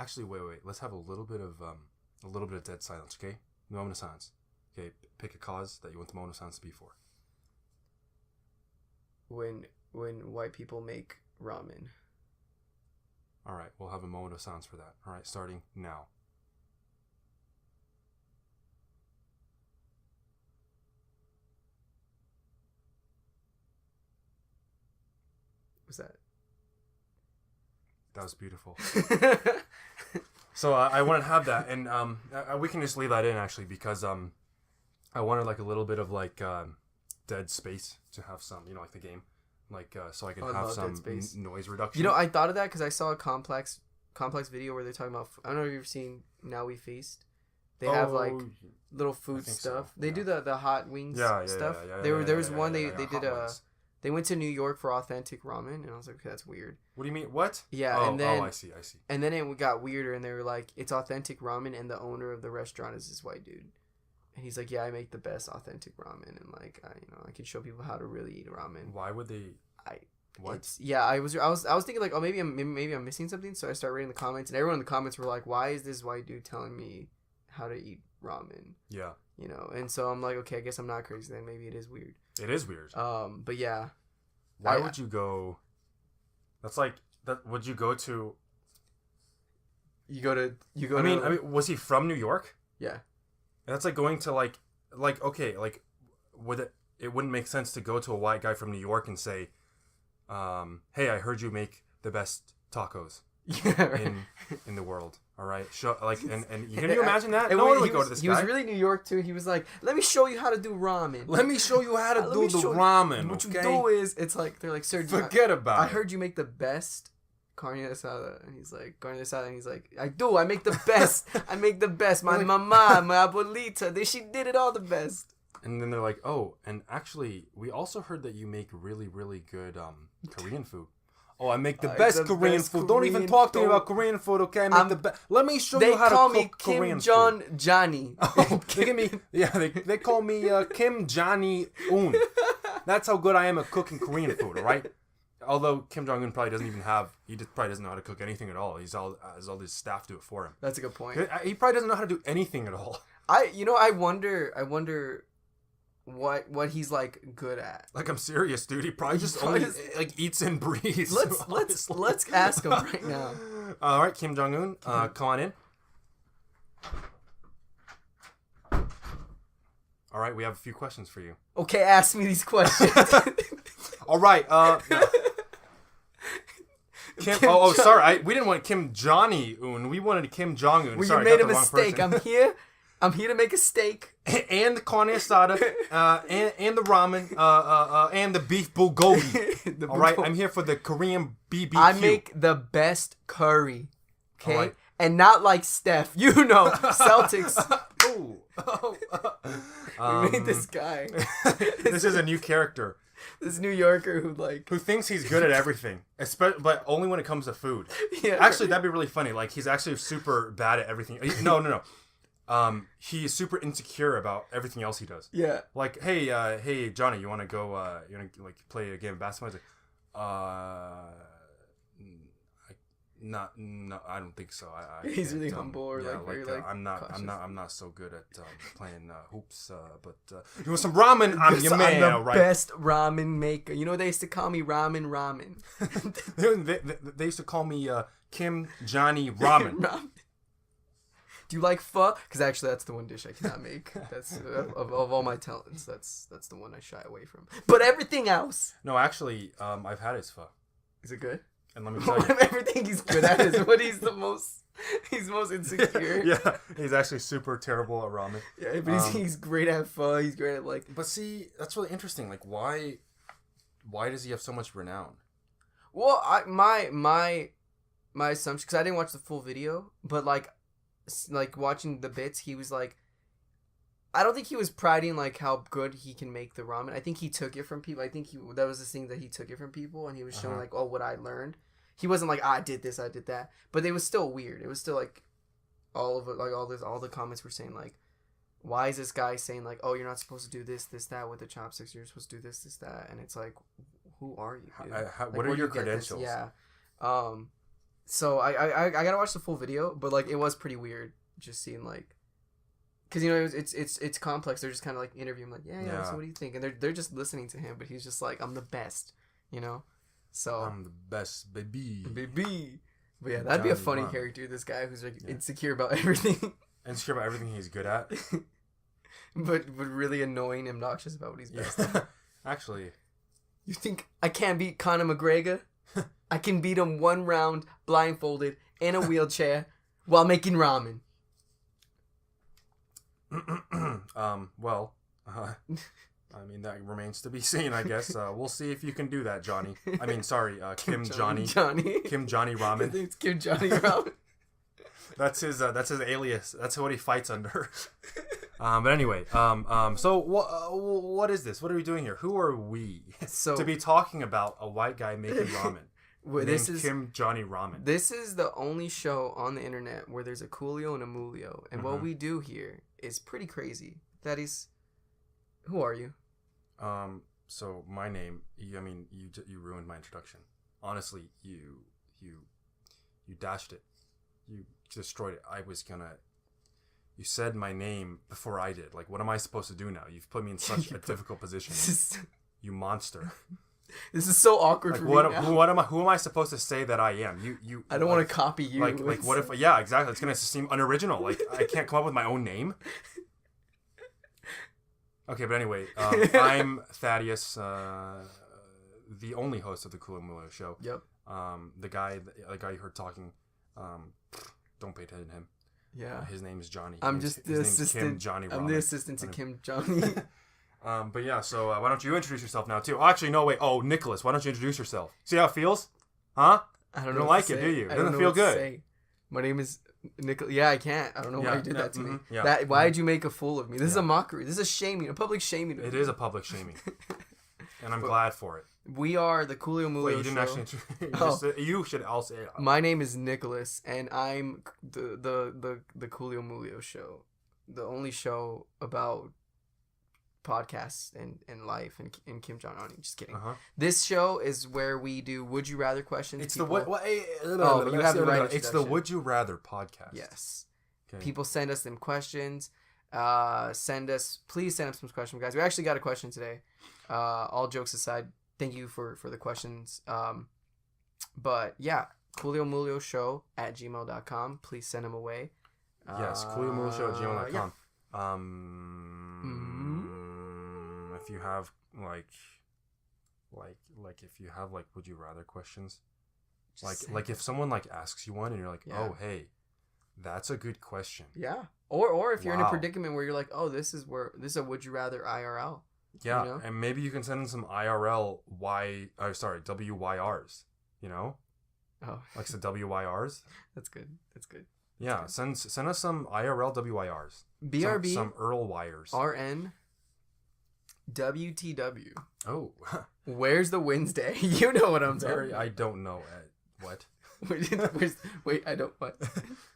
Actually, wait. Let's have a little bit of dead silence, okay? The moment of silence. Okay, pick a cause that you want the moment of silence to be for. When white people make ramen. All right, we'll have a moment of silence for that. All right, starting now. What's that? That was beautiful. So I want to have that, and we can just leave that in actually because I wanted like a little bit of like dead space to have some, like the game, like so I can have some noise reduction. I thought of that because I saw a complex video where they're talking about. I don't know if you've seen Now We Feast. They have like little food stuff. So. They do the hot wings stuff. There was one they did wings. They went to New York for authentic ramen, and I was like, okay, that's weird. What do you mean? What? Yeah, and then I see. And then it got weirder, and they were like, it's authentic ramen, and the owner of the restaurant is this white dude, and he's like, yeah, I make the best authentic ramen, and like, I can show people how to really eat ramen. Why would they? What? I was thinking like, oh, maybe I'm missing something, so I started reading the comments, and everyone in the comments were like, why is this white dude telling me how to eat ramen? Yeah. And so I'm like, okay, I guess I'm not crazy then. Maybe it is weird. It is weird. But yeah. Why would you go? That's like that. Would you go to? You go to. I mean, was he from New York? Yeah. That's like going to like okay, like would it wouldn't make sense to go to a white guy from New York and say, hey, I heard you make the best tacos in the world. All right, and can you imagine that? No one would go to this guy. He was really New York too. He was like, "Let me show you how to do ramen. Let me show you how to do the ramen." What you do is, it's like they're like, "Sir, forget about it. I heard you make the best carne asada," and he's like, "Carne asada," and he's like, "I do. I make the best. I make the best. My mama, my abuelita, she did it all the best." And then they're like, "Oh, and actually, we also heard that you make really, really good Korean food." Oh, I make the best Korean food. Don't even talk to me about Korean food, okay? I make the best. Let me show you how to cook Korean food. They call me Kim Johnny. Oh, they call me Kim Johnny Un. That's how good I am at cooking Korean food, all right? Although Kim Jong-un probably doesn't know how to cook anything at all. Has all his staff do it for him. That's a good point. He probably doesn't know how to do anything at all. I wonder what he's like good at. Like, I'm serious, dude. He probably just eats and breathes. Let's ask him right now. All right, Kim Jong Un, come on in. All right, we have a few questions for you. Okay, ask me these questions. All right. Kim. Sorry. We didn't want Kim Johnny Un. We wanted Kim Jong Un. Well, sorry, you made a mistake. I'm here to make a steak. And the carne asada, and the ramen, and the beef bulgogi. All right, I'm here for the Korean BBQ. I make the best curry, okay? Right. And not like Steph, Celtics. We made this guy. This is a new character. This New Yorker who thinks he's good at everything, but only when it comes to food. Yeah. Actually, that'd be really funny. Like, he's actually super bad at everything. No. He is super insecure about everything else he does. Yeah. Like, hey, Johnny, you want to go? You want to play a game of basketball? He's like, no, I don't think so. He's really humble, or I'm not so good at playing hoops. But you want some ramen? I'm your man. I'm the best ramen maker. They used to call me Ramen. They used to call me Kim Johnny Ramen. Do you like pho? Because actually, that's the one dish I cannot make. That's of all my talents. That's the one I shy away from. But everything else. No, actually, I've had his pho. Is it good? And let me tell you, everything he's good at is what he's most insecure. Yeah, he's actually super terrible at ramen. Yeah, but he's great at pho. He's great at But see, that's really interesting. Like, why does he have so much renown? Well, my assumption, because I didn't watch the full video, but like watching the bits, he was like, I don't think he was priding like how good he can make the ramen. I think he took it from people. I think that was the thing, that he took it from people, and he was showing like, oh, what I learned. He wasn't like, I did this, I did that, but it was still weird. It was still like all of it, like all the comments were saying like, why is this guy saying like, oh, you're not supposed to do this, that with the chopsticks, you're supposed to do this, that, and it's like, who are you, dude? What are your credentials? Yeah. So I gotta watch the full video, but like it was pretty weird just seeing like, because you know it's complex. They're just kind of like interviewing like yeah. So what do you think? And they're just listening to him, but he's just like, I'm the best, you know. So I'm the best, baby. But yeah, that'd be a funny character. This guy who's like insecure about everything. Insecure about everything he's good at. but really annoying, obnoxious about what he's best at. Actually, you think I can't beat Conor McGregor? I can beat him one round, blindfolded, in a wheelchair, while making ramen. I mean, that remains to be seen, I guess. We'll see if you can do that, Johnny. I mean, sorry, Kim Johnny Ramen. I think it's Kim Johnny Ramen. That's his alias. That's what he fights under. But anyway, so what is this? What are we doing here? Who are we to be talking about a white guy making ramen? This is Kim Johnny Ramen. This is the only show on the internet where there's a Coolio and a Moolio, and what we do here is pretty crazy. That is, who are you? So my name. I mean, you ruined my introduction. Honestly, you dashed it. You destroyed it. You said my name before I did. Like, what am I supposed to do now? You've put me in such a difficult position. You monster. This is so awkward for me now. Who am I supposed to say that I am? You. I don't want to copy you. Like what if? Yeah, exactly. It's gonna seem unoriginal. Like I can't come up with my own name. Okay, but anyway, I'm Thaddeus, the only host of the Coolio Moolio show. Yep. The guy you heard talking. Don't pay attention to him. Yeah. His name is Johnny. I'm just the assistant. Kim Johnny Ramen. I'm the assistant to Kim Johnny. But yeah, so why don't you introduce yourself now too? Oh, actually, no, wait. Oh, Nicholas, why don't you introduce yourself? See how it feels? Huh? I don't know. You don't like it, do you? It doesn't feel good. My name is Nicholas. Yeah, I can't. I don't know why you did that to me. Yeah. Why did you make a fool of me? This is a mockery. This is a shaming, a public shaming. It is a public shaming. And I'm glad for it. We are the Coolio Moolio Wait, you didn't show. actually you should all say it. My name is Nicholas, and I'm the Coolio Moolio show. The only show about podcasts and life and Kim Jong-un. Just kidding. This show is where we do Would You Rather questions. It's you have the right. It's the Would You Rather podcast. Yes. Okay. People send us them questions. Please send us some questions, guys. We actually got a question today. All jokes aside, thank you for the questions. But yeah, cooliomoolioshow at gmail.com. Please send them away. Yes, cooliomoolioshow at gmail.com. Yeah. If you have like if you have like would you rather questions, like if someone like asks you one and you're like, oh hey, that's a good question. Yeah. Or if you're in a predicament where you're like, oh, this is a would you rather IRL. Yeah, you know? And maybe you can send in some IRL WYRs, you know? Oh. Like some WYRs. That's good. Yeah, good. Send us some IRL WYRs. BRB. Some Earl wires. RN. WTW. Oh. Where's the Wednesday? You know what I'm talking about. I don't know. What? Wait, I don't what?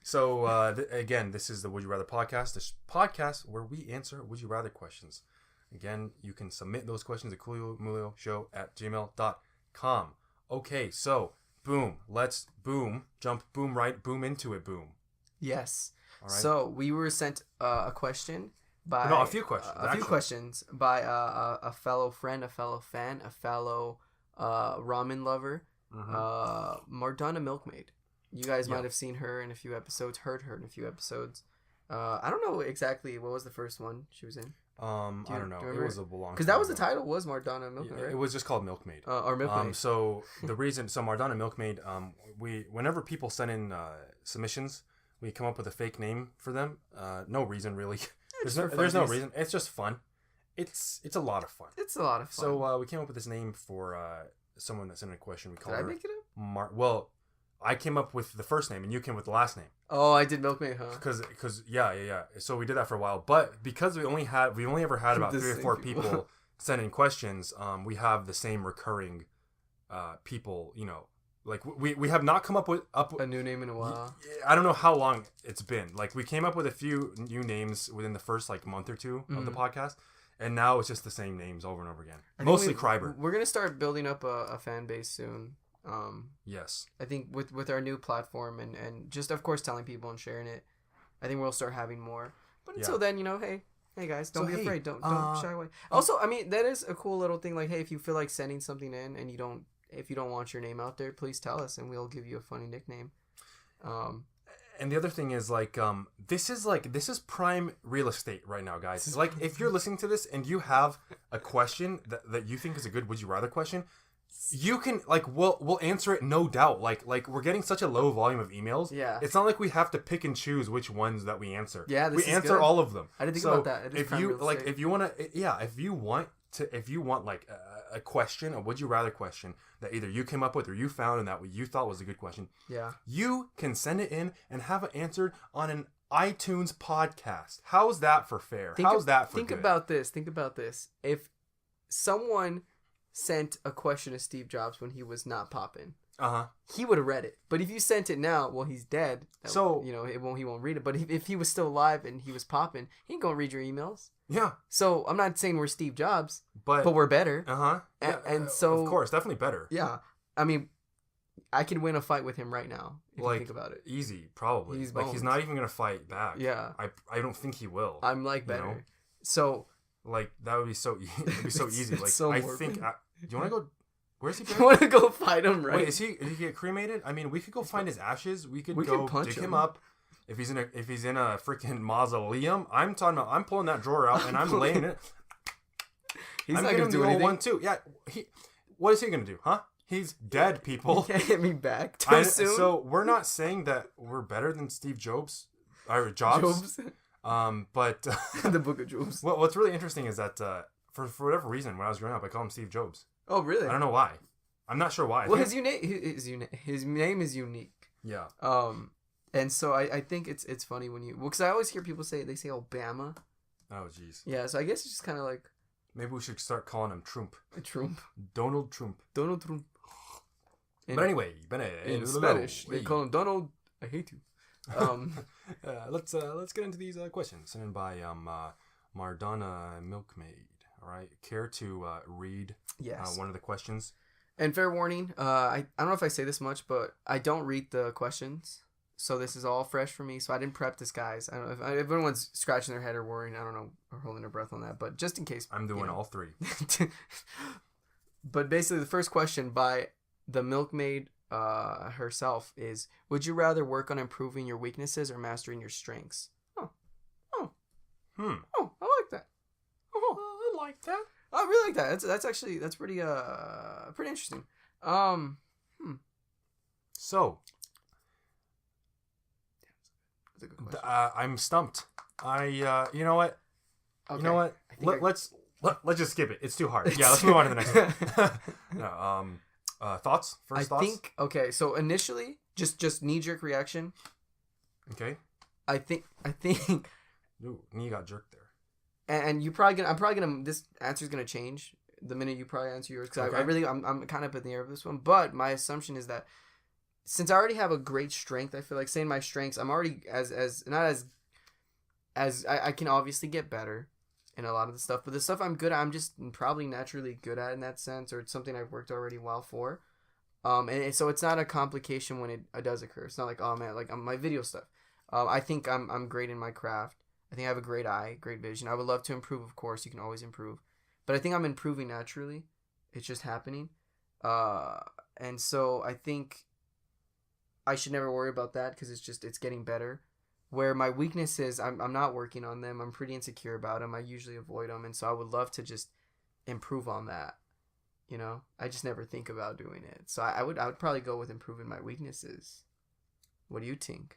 So, again, this is the Would You Rather podcast. This podcast where we answer Would You Rather questions. Again, you can submit those questions at cooliomoolioshow at gmail.com. Okay, so, let's jump into it, Yes. All right. So, we were sent a question by... No, a few questions. A few questions by a fellow friend, a fellow fan, a fellow ramen lover, Mardana Milkmaid. You guys might have seen her in a few episodes, heard her in a few episodes. I don't know exactly what was the first one she was in. I don't know. It was a long because that was the title was Mardana Milkmaid. Right? It was just called Milkmaid. Or Milkmaid. So Mardana Milkmaid. Whenever people send in submissions, we come up with a fake name for them. No reason really. There's no reason. It's just fun. It's a lot of fun. It's a lot of fun. So we came up with this name for someone that sent in a question. We called her. Did I make it up? Well, I came up with the first name and you came with the last name. Oh, I did Milkmaid, huh? Because yeah. So we did that for a while, but because we only ever had about 3 or 4 people send in questions. We have the same recurring people. You know, like we have not come up with a new name in a while. I don't know how long it's been. Like we came up with a few new names within the first like month or two of the podcast. And now it's just the same names over and over again. Mostly Kryber. We're going to start building up a fan base soon. Yes. I think with our new platform and just of course telling people and sharing it, I think we'll start having more. But until then, hey guys, don't be afraid. Don't shy away. Also, I mean, that is a cool little thing. Like, hey, if you feel like sending something in and if you don't want your name out there, please tell us and we'll give you a funny nickname. And the other thing is this is prime real estate right now, guys. Like, if you're listening to this and you have a question that you think is a good would you rather question, you can we'll answer it, no doubt. Like we're getting such a low volume of emails. Yeah. It's not like we have to pick and choose which ones that we answer. Yeah, we answer good. All of them. I didn't think about that. If you want a question, a would you rather question that either you came up with or you found and that you thought was a good question. Yeah. You can send it in and have it answered on an iTunes podcast. How's that for fair? How's that for good? Think about this. If someone sent a question to Steve Jobs when he was not popping, he would have read it. But if you sent it now, well, he's dead. So he won't read it. But if he was still alive and he was popping, he ain't gonna read your emails. Yeah. So I'm not saying we're Steve Jobs, but we're better. And so of course, definitely better. Yeah. I mean, I can win a fight with him right now if you think about it. Easy, probably. He's not even gonna fight back. Yeah. I don't think he will. I'm better. So that would be so easy. Like so I think. Do you want to go? Where's he? You want to go fight him, right? Wait, did he get cremated? I mean, we could go find his ashes. We could go dig him up. If he's in a freaking mausoleum, I'm pulling that drawer out and I'm laying it. He's not gonna do anything. One too. Yeah. What is he gonna do? Huh? He's dead, people. He can't hit me back too soon. So we're not saying that we're better than Steve Jobs or Jobs. But the Book of Jobs. What's really interesting is that for whatever reason, when I was growing up, I called him Steve Jobs. Oh, really? I don't know why. I'm not sure why. Well, his name is unique. Yeah. And so I think it's funny when because I always hear people say Obama. Oh, jeez. Yeah, so I guess it's just kind of like maybe we should start calling him Trump. Trump. Donald Trump. Donald Trump. But anyway, in Spanish they call him Donald. I hate you. Let's get into these questions sent in by Mardana Milkmaid. All right, care to read one of the questions? And fair warning, I don't know if I say this much, but I don't read the questions, so this is all fresh for me. So I didn't prep this, guys. I don't know if everyone's scratching their head or worrying. I don't know, or holding their breath on that, but just in case, I'm doing all three. But basically, the first question by the Milkmaid herself is: would you rather work on improving your weaknesses or mastering your strengths? Oh, I like that. I like that. I really like that. That's actually pretty interesting. So, that's a good question. I'm stumped. You know what? Okay. You know what? Let's just skip it. It's too hard. Yeah, let's move on to the next one. No, thoughts? Thoughts? I think okay. So initially, just knee jerk reaction. Okay. I think. Ooh, knee got jerked there. And I'm probably gonna. This answer's gonna change the minute you probably answer yours because okay. I'm kind of up in the air with this one. But my assumption is that since I already have a great strength, I feel like saying my strengths, I'm already as not as I can obviously get better in a lot of the stuff, but the stuff I'm good at, I'm just probably naturally good at in that sense, or it's something I've worked already well for. And so it's not a complication when it does occur. It's not like, oh man, like my video stuff. I think I'm great in my craft. I think I have a great eye, great vision. I would love to improve, of course. You can always improve. But I think I'm improving naturally. It's just happening. And so I think I should never worry about that because it's getting better. Where my weaknesses, I'm not working on them. I'm pretty insecure about them. I usually avoid them. And so I would love to just improve on that. You know? I just never think about doing it. So I would probably go with improving my weaknesses. What do you think?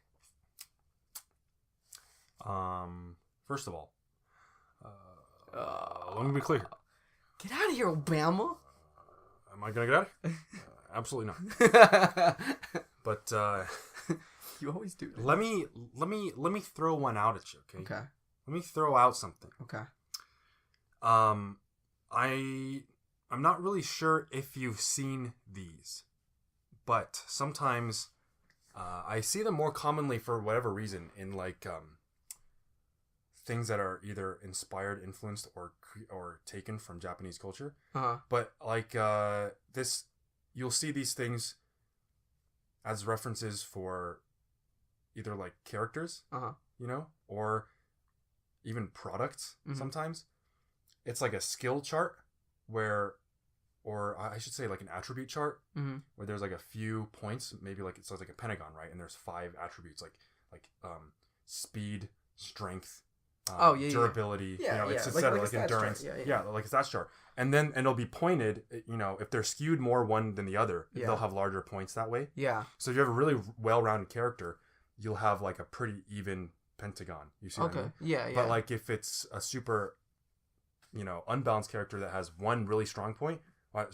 First of all, let me be clear. Get out of here, Obama. Am I gonna get out? Absolutely not. But you always do. Let me throw one out at you. Okay. Okay. Let me throw out something. Okay. I'm not really sure if you've seen these, but sometimes I see them more commonly for whatever reason in like things that are either inspired, influenced, or taken from Japanese culture. Uh-huh. But like this you'll see these things as references for either like characters, you know, or even products. Sometimes it's like a skill chart or I should say like an attribute chart where there's like a few points, maybe like it says like a pentagon, right? And there's 5 attributes like speed, strength, durability, you know, it's etc. Like endurance, like a stats chart. And it'll be pointed, you know, if they're skewed more one than the other, they'll have larger points that way. Yeah. So if you have a really well-rounded character, you'll have like a pretty even pentagon. You see what I mean? Yeah. But like if it's a super, you know, unbalanced character that has one really strong point,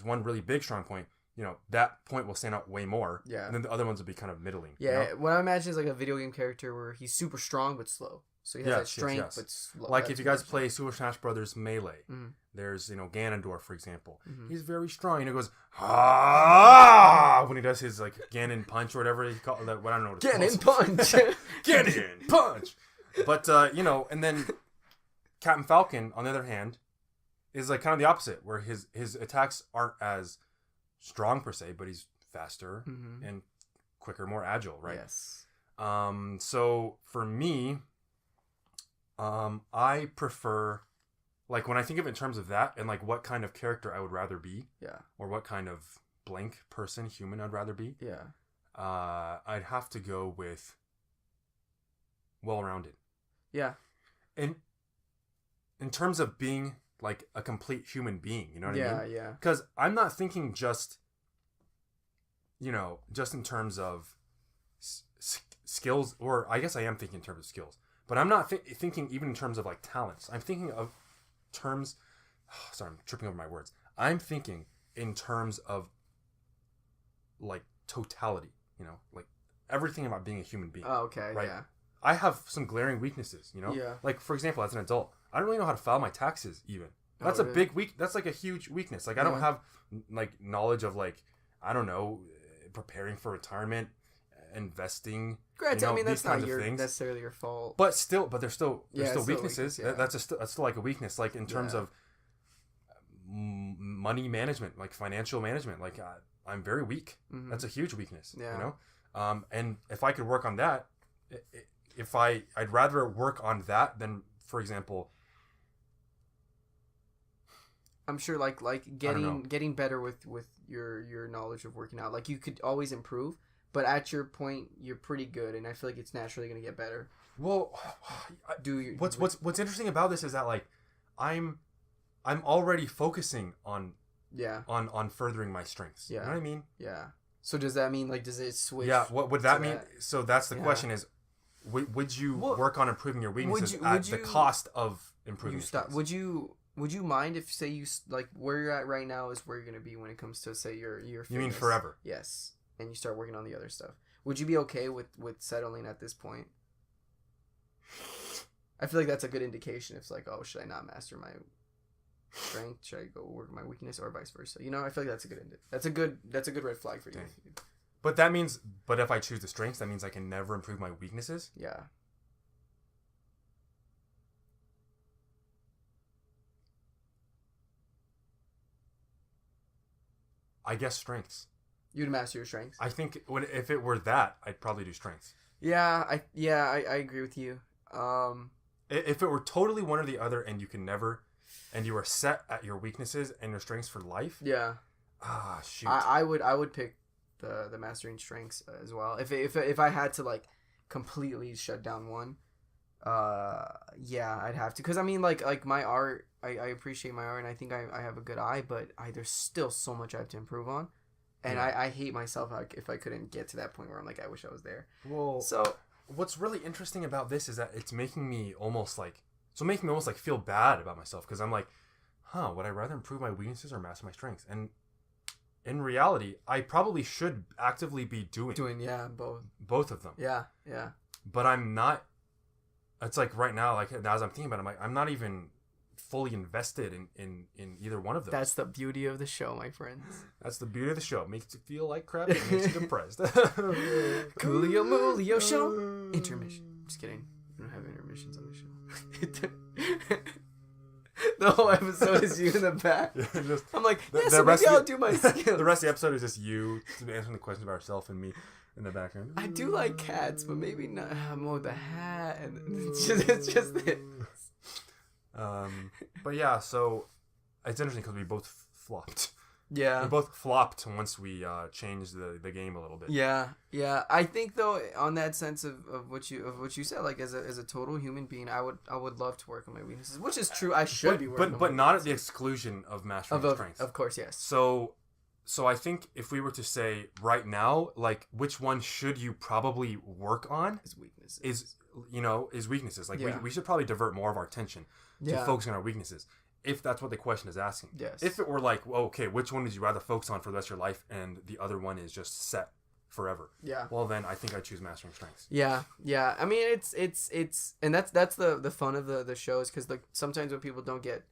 one really big strong point, you know, that point will stand out way more. Yeah. And then the other ones will be kind of middling. Yeah. You know? What I imagine is like a video game character where he's super strong but slow. So he has that strength but slow. Like if you guys play Super Smash Brothers Melee, there's, you know, Ganondorf, for example. He's very strong. And he goes, when he does his like Ganon punch or whatever he call that. What I don't know what it's called. Punch. Ganon punch. But, you know, and then Captain Falcon, on the other hand, is like kind of the opposite, where his attacks aren't as strong per se, but he's faster and quicker, more agile, right? Yes. So for me, I prefer, like when I think of it in terms of that and like what kind of character I would rather be, or what kind of blank person, human I'd rather be, I'd have to go with well-rounded. Yeah. And in terms of being like a complete human being, you know what I mean? Yeah. Because I'm not thinking just, you know, just in terms of skills, or I guess I am thinking in terms of skills, but I'm not thinking even in terms of like talents. I'm thinking of terms, sorry, I'm tripping over my words. I'm thinking in terms of like totality, you know, like everything about being a human being. Oh, okay. Right? Yeah. I have some glaring weaknesses, you know? Yeah. Like, for example, as an adult, I don't really know how to file my taxes even. That's really? That's like a huge weakness. Like, I don't have, like, knowledge of, like, I don't know, preparing for retirement, investing. Granted, you know, I mean, that's not necessarily your fault. But there's still weaknesses. That's still like a weakness, like, in terms of money management, like, financial management. Like, I'm very weak. That's a huge weakness, you know? And if I could work on that, I'd rather work on that than, for example, I'm sure like getting better with your knowledge of working out. Like you could always improve, but at your point you're pretty good, and I feel like it's naturally going to get better. Well, what's interesting about this is that like I'm already focusing on furthering my strengths. Yeah. You know what I mean? Yeah. So does that mean like does it switch? Yeah. What would that mean? So that's the question is. Would you work on improving your weaknesses at the cost of improving your strengths? Would you mind if, say, you like where you're at right now is where you're gonna be when it comes to, say, your fitness? You mean forever? Yes, and you start working on the other stuff. Would you be okay with settling at this point? I feel like that's a good indication. It's like, oh, should I not master my strength? Should I go work my weakness, or vice versa? You know, I feel like that's a good red flag for you. Dang. But if I choose the strengths, that means I can never improve my weaknesses? Yeah. I guess strengths. You'd master your strengths? I think if it were that, I'd probably do strengths. Yeah, I agree with you. If it were totally one or the other and you were set at your weaknesses and your strengths for life? Yeah. Shoot. I would pick the mastering strengths as well. If I had to like completely shut down one, I'd have to, because I mean like my art, I appreciate my art and I think I have a good eye, but there's still so much I have to improve on, and I hate myself if I couldn't get to that point where I'm like I wish I was there. Well, so what's really interesting about this is that it's making me almost like feel bad about myself, because I'm like, would I rather improve my weaknesses or master my strengths? And in reality, I probably should actively be doing both of them. Yeah. But I'm not. It's like right now, like as I'm thinking about it, I'm like, I'm not even fully invested in either one of them. That's the beauty of the show, my friends. That's the beauty of the show. It makes you feel like crap. It makes you depressed. Coolio Moolio show. Intermission. Just kidding. We don't have intermissions on the show. The whole episode is you in the back. Yeah, just, I'm like, the so rest maybe of I'll do my skills. The rest of the episode is just you answering the questions about yourself and me in the background. I do like cats, but maybe not. I'm with the hat, and it's just it. But yeah, so it's interesting because we both flopped. Yeah. We both flopped once we changed the game a little bit. Yeah. I think though, on that sense of what you said, like as a total human being, I would love to work on my weaknesses, which is true. I should be working, but not at the exclusion of mastering strengths. Of course, yes. So I think if we were to say right now, like which one should you probably work on? His weaknesses. Is weaknesses. Like we should probably divert more of our attention to focusing on our weaknesses. If that's what the question is asking. Yes. If it were like, well, okay, which one would you rather focus on for the rest of your life and the other one is just set forever? Yeah. Well, then I think I'd choose mastering strengths. Yeah. I mean, it's and that's the fun of the shows, because like sometimes when people don't get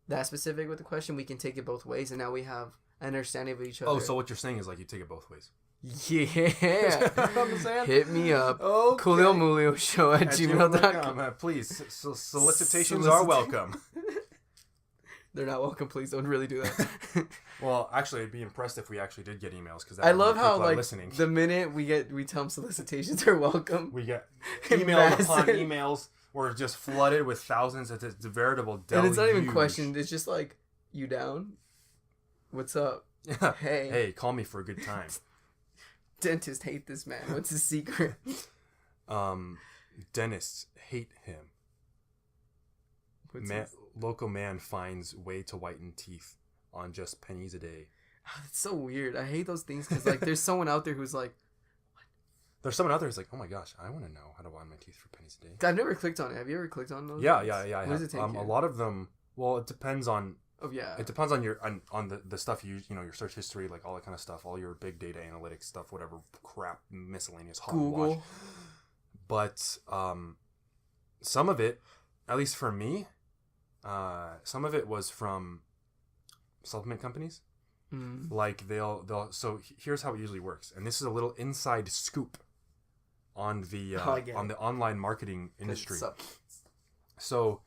that specific with the question, we can take it both ways, and now we have an understanding of each other. Oh, so what you're saying is like you take it both ways. Yeah. I'm saying? Hit me up. Okay. Coolio Moolio show at gmail.com. Please, solicitations are welcome. They're not welcome. Please don't really do that. Well, actually, I'd be impressed if we actually did get emails, because I love how like listening. The minute we tell them solicitations are welcome. We get emails upon emails. We're just flooded with thousands. It's a veritable deluge. And it's not even questioned. It's just like, you down? What's up? Yeah. Hey. Hey, call me for a good time. Dentists hate this man. What's his secret? Dentists hate him. Local man finds way to whiten teeth on just pennies a day. It's so weird. I hate those things because like there's someone out there who's like, what? There's someone out there who's like, oh my gosh, I want to know how to whiten my teeth for pennies a day. I've never clicked on it. Have you ever clicked on those? Yeah. What does it take you? A lot of them. Well, it depends on. Oh yeah. It depends on the stuff you your search history, like all that kind of stuff, all your big data analytics stuff, whatever crap, miscellaneous hogwash. Google. But some of it, at least for me, some of it was from supplement companies. Like they'll. So here's how it usually works, and this is a little inside scoop on the on the online marketing industry. So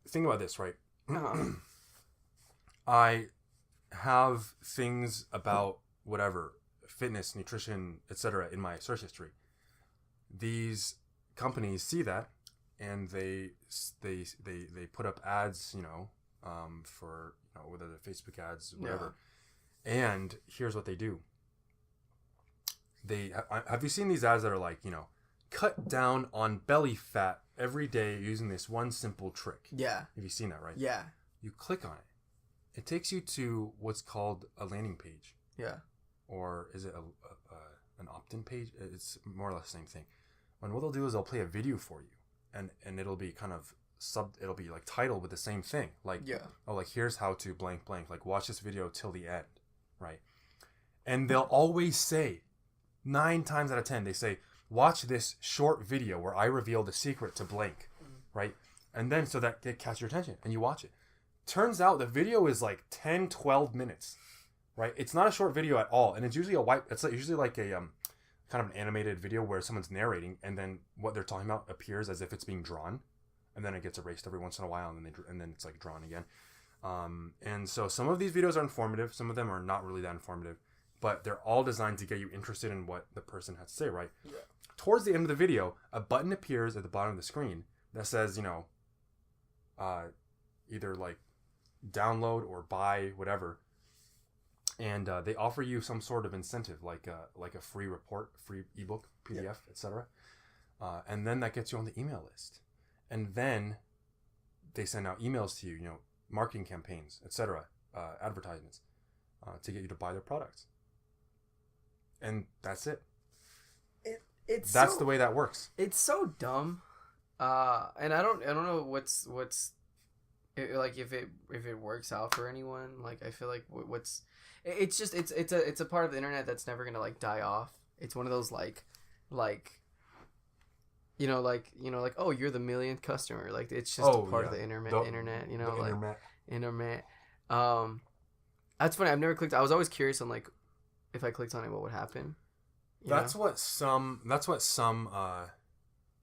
think about this, right? I have things about whatever fitness, nutrition, etc. in my search history. These companies see that, and they put up ads, for whether they're Facebook ads, whatever. Yeah. And here's what they do. Have you seen these ads that are like, cut down on belly fat every day using this one simple trick? Yeah. Have you seen that, right? Yeah. You click on it. It takes you to what's called a landing page. Yeah. Or is it an opt-in page? It's more or less the same thing. And what they'll do is they'll play a video for you, and it'll be kind of it'll be like titled with the same thing, like like here's how to blank blank, like watch this video till the end, right? And they'll always say, 9 times out of 10, they say, watch this short video where I reveal the secret to blank, right? And then so that it catches your attention and you watch it. Turns out the video is like 10, 12 minutes, right? It's not a short video at all, and it's usually usually like a kind of an animated video where someone's narrating, and then what they're talking about appears as if it's being drawn, and then it gets erased every once in a while, and then it's like drawn again. And so some of these videos are informative, some of them are not really that informative, but they're all designed to get you interested in what the person has to say, right? Yeah. Towards the end of the video, a button appears at the bottom of the screen that says, either like download or buy, whatever. And they offer you some sort of incentive, like a free report, free ebook, PDF, etc. And then that gets you on the email list. And then they send out emails to you, marketing campaigns, etc., advertisements, to get you to buy their products. And that's it. That's the way that works. It's so dumb. And I don't know what's like if it works out for anyone. Like I feel like it's just it's a part of the internet that's never gonna like die off. It's one of those like oh, you're the millionth customer. Like it's just a part of the internet. Internet. That's funny. I've never clicked. I was always curious on like if I clicked on it, what would happen. That's what some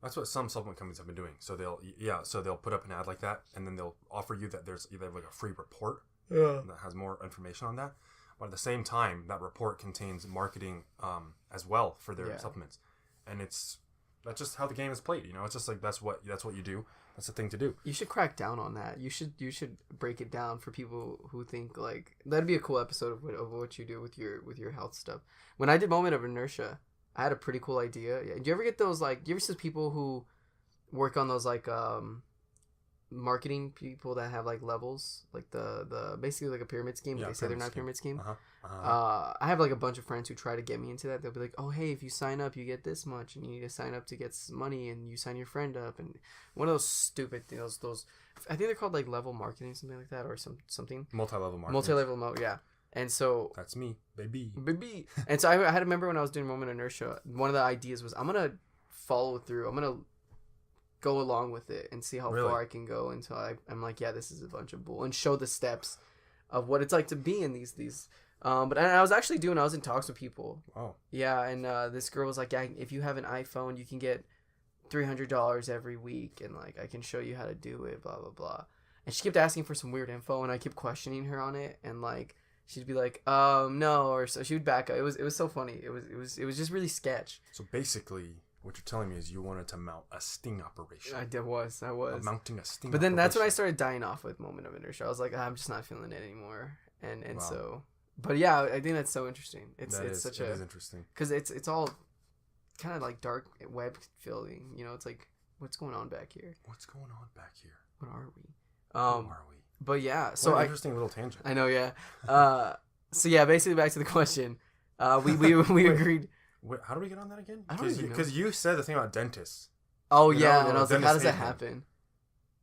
That's what some supplement companies have been doing. So they'll put up an ad like that, and then they'll offer you that there's either like a free report that has more information on that. But at the same time, that report contains marketing as well for their supplements, and that's just how the game is played. It's just like that's what you do. That's the thing to do. You should crack down on that. You should break it down for people who think like that'd be a cool episode of what you do with your health stuff. When I did Moment of Inertia, I had a pretty cool idea. Yeah. Do you ever get those do you ever see people who work on those marketing people that have like levels, like the basically like a pyramid scheme, but they say they're not a pyramid scheme. I have like a bunch of friends who try to get me into that. They'll be like, oh hey, if you sign up you get this much, and you need to sign up to get money, and you sign your friend up, and one of those stupid things, those I think they're called like level marketing, something like that, or something multi-level marketing. Yeah. And so that's me, baby. And so I had to remember when I was doing Moment of Inertia, one of the ideas was I'm gonna follow through. I'm gonna go along with it and see how far I can go until I'm like, yeah, this is a bunch of bull, and show the steps of what it's like to be in these. But I was actually I was in talks with people. Oh. Yeah, and this girl was like, yeah, if you have an iPhone, you can get $300 every week, and like I can show you how to do it, blah blah blah. And she kept asking for some weird info, and I kept questioning her on it, and like she'd be like, no, or so she would back up. It was so funny. It was just really sketch. So basically, what you're telling me is you wanted to mount a sting operation. I was mounting a sting. But then that's when I started dying off with Moment of Inertia. I was like, I'm just not feeling it anymore, and wow. So. But yeah, I think that's so interesting. It is interesting because it's all kind of like dark web feeling. It's like, what's going on back here? What's going on back here? What are we? Who are we? But yeah, so interesting little tangent. I know, yeah. So yeah, basically back to the question. We agreed. Wait, how do we get on that again? I don't even know. Because you said the thing about dentists. Oh yeah, and I was like, how does that happen?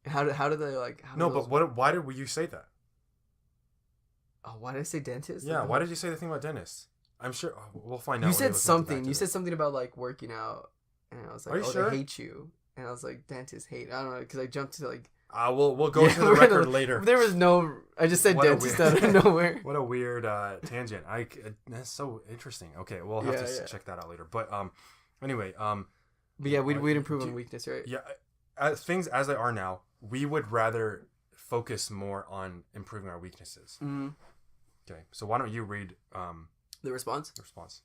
How do they like? No, but why did you say that? Oh, why did I say dentist? Yeah, why did you say the thing about dentists? I'm sure we'll find out. You said something. You said something about like working out, and I was like, sure? They hate you, and I was like, dentists hate. I don't know, because I jumped to like. We'll go to the record later. There was no. I just said dentist out of nowhere. What a weird tangent. That's so interesting. Okay, we'll have to check that out later. But anyway. But yeah, we'd improve on weakness, right? Yeah, things as they are now, we would rather focus more on improving our weaknesses. Mm-hmm. Okay, so why don't you read the response? The response.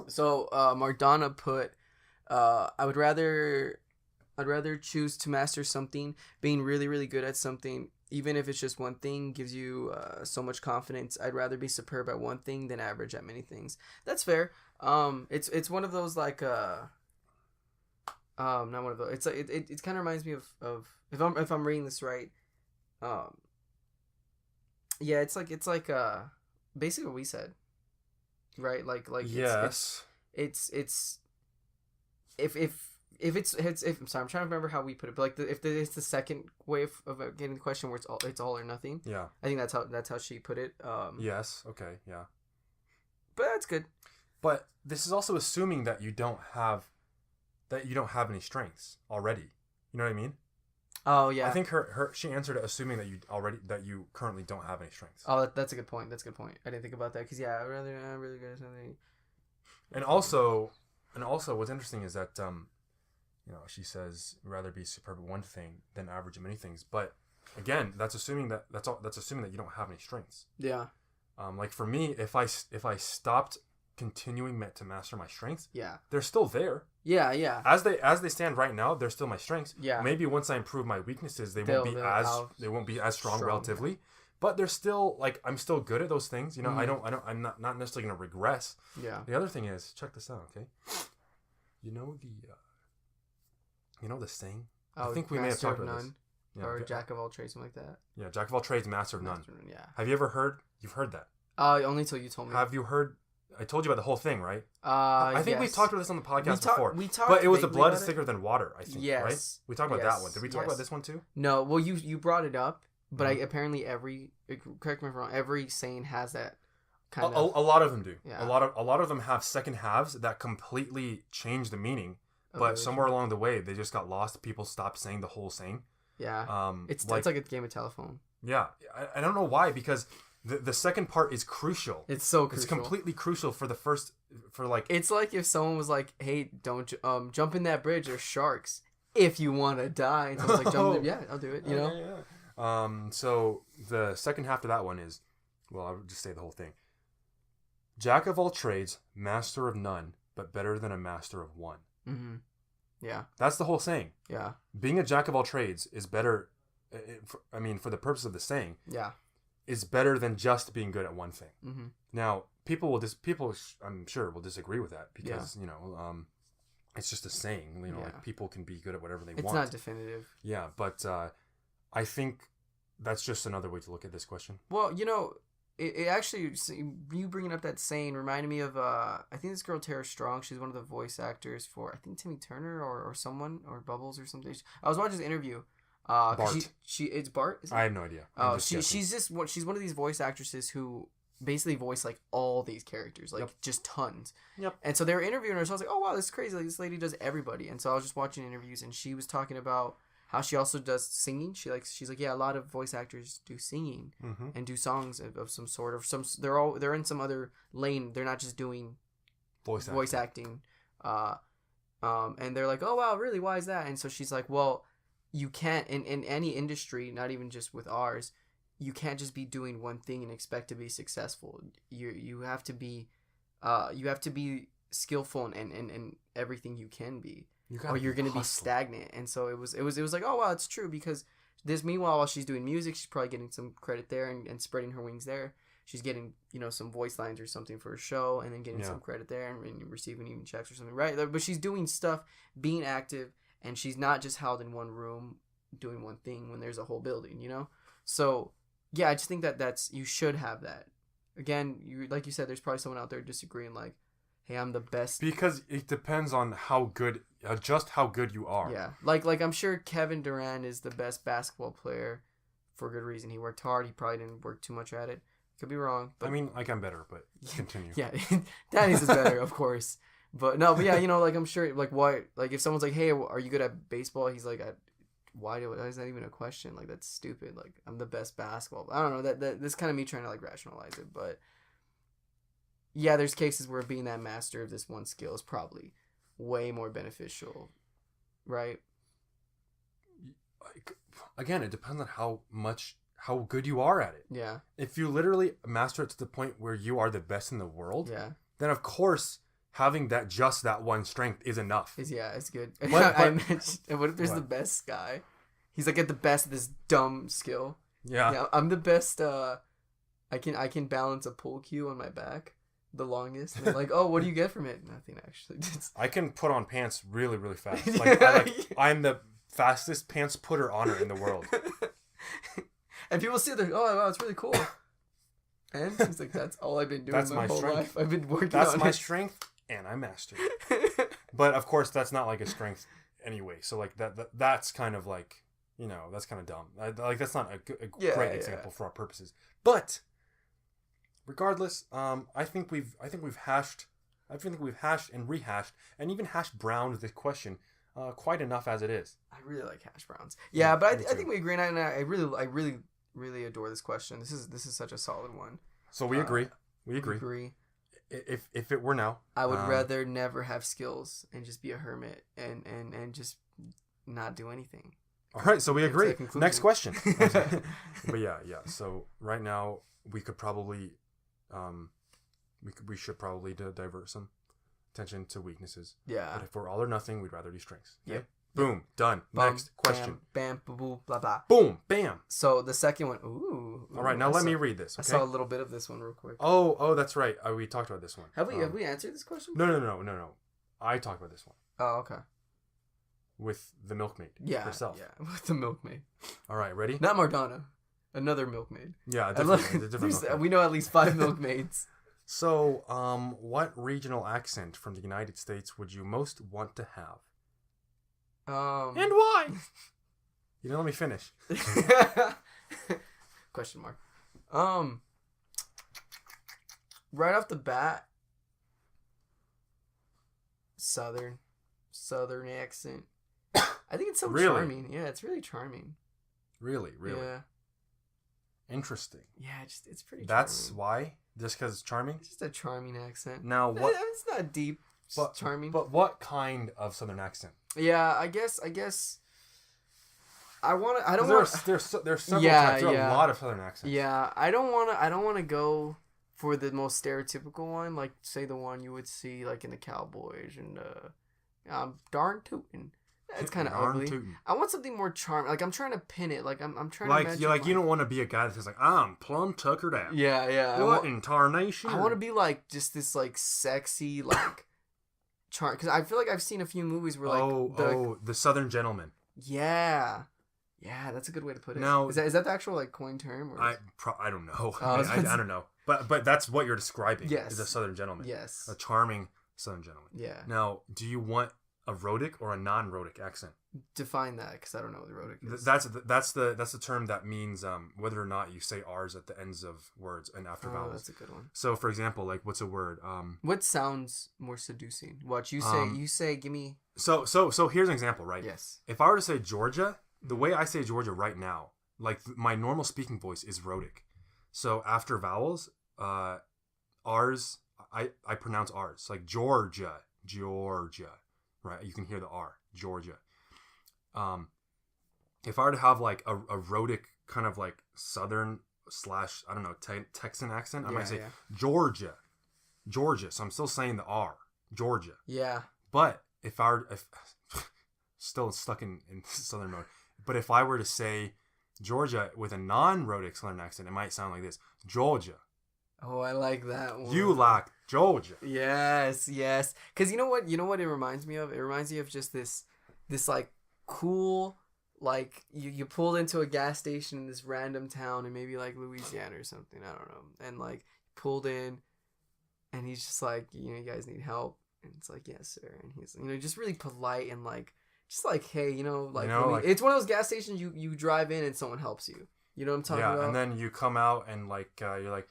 So Mardana put, I'd rather choose to master something. Being really, really good at something, even if it's just one thing, gives you so much confidence. I'd rather be superb at one thing than average at many things. That's fair. It's one of those like not one of those. It's like it kind of reminds me of if I'm reading this right. Yeah, it's like basically what we said, right? Like yes. It's if I'm sorry, I'm trying to remember how we put it, but like if it's the second way of getting the question where it's all or nothing. Yeah, I think that's how she put it. Yes. Okay. Yeah. But that's good. But this is also assuming that you don't have any strengths already. You know what I mean? Oh yeah. I think she answered it assuming that you currently don't have any strengths. Oh, that's a good point. I didn't think about that because I'm really good at something. And also, what's interesting is that she says rather be superb at one thing than average at many things. But again, that's assuming that you don't have any strengths. Yeah. Like for me, if I stopped continuing to master my strengths, yeah, they're still there. Yeah. As they stand right now, they're still my strengths. Yeah. Maybe once I improve my weaknesses, they won't be as strong relatively. Yeah. But they're still like I'm still good at those things. Mm-hmm. I'm not necessarily gonna regress. Yeah. The other thing is, check this out, okay? You know the saying? Oh, I think we may have talked about this. Yeah, or jack of all trades, something like that. Yeah, jack of all trades, master of none. Yeah. Have you ever heard? You've heard that? Only until you told me. Have you heard? I told you about the whole thing, right? I think we talked about this on the podcast before. We talked, but it was the blood is thicker than water. I think, yes, right? We talked about that one. Did we talk about this one too? No. Well, you brought it up, but apparently correct me if I'm wrong. Every saying has that kind of. A lot of them do. Yeah. A lot of them have second halves that completely change the meaning, but somewhere along the way they just got lost. People stopped saying the whole saying. Yeah. It's like a game of telephone. Yeah, I don't know why, because The second part is crucial. It's so crucial. It's completely crucial for the first, for like... It's like if someone was like, hey, don't jump in that bridge, there's sharks. If you want to die. And someone's like, jump in, yeah, I'll do it, you know? Yeah. So the second half to that one is, well, I'll just say the whole thing. Jack of all trades, master of none, but better than a master of one. Mm-hmm. Yeah. That's the whole saying. Yeah. Being a jack of all trades is better, I mean, for the purpose of the saying, yeah, is better than just being good at one thing. Mm-hmm. Now, I'm sure will disagree with that because, you know, it's just a saying, you know, like people can be good at whatever they want. It's not definitive. Yeah, but I think that's just another way to look at this question. Well, you know, it actually, you bringing up that saying reminded me of, I think this girl, Tara Strong, she's one of the voice actors for, I think, Timmy Turner or someone, or Bubbles or something. I was watching this interview. Bart. It's Bart? I have no idea. Oh, she's one of these voice actresses who basically voice like all these characters, like just tons. Yep. And so they were interviewing her, so I was like, oh wow, this is crazy. Like, this lady does everybody. And so I was just watching interviews, and she was talking about how she also does singing. She's like, yeah, a lot of voice actors do singing and do songs of some sort of some. They're in some other lane. They're not just doing voice acting. And they're like, oh wow, really? Why is that? And so she's like, well, you can't in any industry, not even just with ours. You can't just be doing one thing and expect to be successful. You have to be skillful in everything you can be, or you're gonna be stagnant. And so it was like, oh wow, it's true, because meanwhile while she's doing music, she's probably getting some credit there and spreading her wings there. She's getting, you know, some voice lines or something for a show, and then getting some credit there and receiving even checks or something, right? But she's doing stuff, being active, and she's not just held in one room doing one thing when there's a whole building, you know? So yeah, I just think that's, you should have that. Again, like you said, there's probably someone out there disagreeing, like, hey, I'm the best. Because it depends on how good you are. Yeah. Like I'm sure Kevin Durant is the best basketball player for good reason. He worked hard. He probably didn't work too much at it. Could be wrong. But... I mean, like, I'm better, but continue. Yeah. Danny's is better, of course. But yeah, you know, like, I'm sure, like, what, like, if someone's like, hey, are you good at baseball? He's like, why is that even a question? Like, that's stupid. Like, I'm the best basketball. I don't know. That's kind of me trying to, like, rationalize it. But yeah, there's cases where being that master of this one skill is probably way more beneficial, right? Again, it depends on how good you are at it. Yeah. If you literally master it to the point where you are the best in the world, then of course having that one strength is enough. It's good. What if there's the best guy? He's like at the best of this dumb skill. Yeah, I'm the best. I can balance a pool cue on my back, the longest. And they're like, oh, what do you get from it? Nothing, actually. I can put on pants really, really fast. I'm the fastest pants putter honor in the world. And people see it, they're like, oh wow, it's really cool. And he's like, that's all I've been doing my whole life. I've been working on it. That's my strength. And I mastered it. But of course that's not like a strength anyway, so like that's kind of like, you know, that's kind of dumb. That's not a great example for our purposes. But regardless, I think we've hashed and rehashed and even hash browned the question quite enough as it is. I really like hash browns. Yeah, but I think we agree, and I really adore this question. This is such a solid one. So we agree. We agree. If it were now, I would rather never have skills and just be a hermit and just not do anything. All right, so we agree. Next question. But yeah. So right now we could probably, we should probably divert some attention to weaknesses. Yeah. But if we're all or nothing, we'd rather do strengths. Okay? Yep. Boom. Done. Next question. Bam. Bam. Boo. Blah blah. Boom. Bam. So the second one. Ooh. All right. Now let me read this. Okay? I saw a little bit of this one real quick. Oh, that's right. We talked about this one. Have we answered this question? No. I talked about this one. Oh, okay. With the milkmaid. Herself. Yeah. With the milkmaid. All right. Ready? Not Mardonna. Another milkmaid. Yeah. Different milkmaid. We know at least 5 milkmaids. So, what regional accent from the United States would you most want to have? And why? You didn't let me finish. Question mark. Right off the bat, Southern accent. I think it's so charming. Yeah, it's really charming. Really. Yeah. Interesting. Yeah, it's pretty. That's charming. why. Just because it's charming. It's just a charming accent. Now what? It's not deep. It's But charming. But what kind of Southern accent? Yeah, I guess. I want to. I don't There's want. there's several Yeah, types. There are yeah. a lot of Southern accents. Yeah, I don't want to. I don't want to go for the most stereotypical one, like say the one you would see like in the Cowboys and darn tootin'. It's kind of Darn ugly. tootin'. I want something more charming. Like I'm trying to pin it. Like I'm trying Like to you don't want to be a guy that's like I'm plumb tuckered out. Yeah, yeah. What in tarnation? I want to be like just this like sexy like charm because I feel like I've seen a few movies where like the Southern Gentleman. Yeah, that's a good way to put it. Now is that the actual like coin term? Or I don't know. Oh, I don't know. But that's what you're describing. Yes. Is a Southern Gentleman. Yes. A charming Southern Gentleman. Yeah. Now, do you want a rhotic or a non-rhotic accent? Define that because I don't know what the rhotic is. That's the term that means whether or not you say R's at the ends of words and after vowels. That's a good one. So, for example, like what's a word? What sounds more seducing? Watch you say. Give me. So here's an example, right? Yes. If I were to say Georgia, the way I say Georgia right now, like my normal speaking voice is rhotic. So after vowels, R's, I pronounce R's like Georgia, right? You can hear the R, Georgia. If I were to have like a rhotic kind of like Southern / I don't know Texan accent, I might say Georgia. So I'm still saying the R, Georgia. Yeah. But if still stuck in Southern mode, but if I were to say Georgia with a non-rhotic Southern accent, it might sound like this: Georgia. Oh, I like that one. You like Georgia? Yes. Because you know what it reminds me of? It reminds me of just this like cool, like you pulled into a gas station in this random town in maybe like Louisiana or something. I don't know. And like pulled in, and he's just like, you guys need help, and it's like, yes, sir. And he's just really polite and like. Just like, hey, it's one of those gas stations you drive in and someone helps you. You know what I'm talking about? Yeah, and then you come out and like you're like,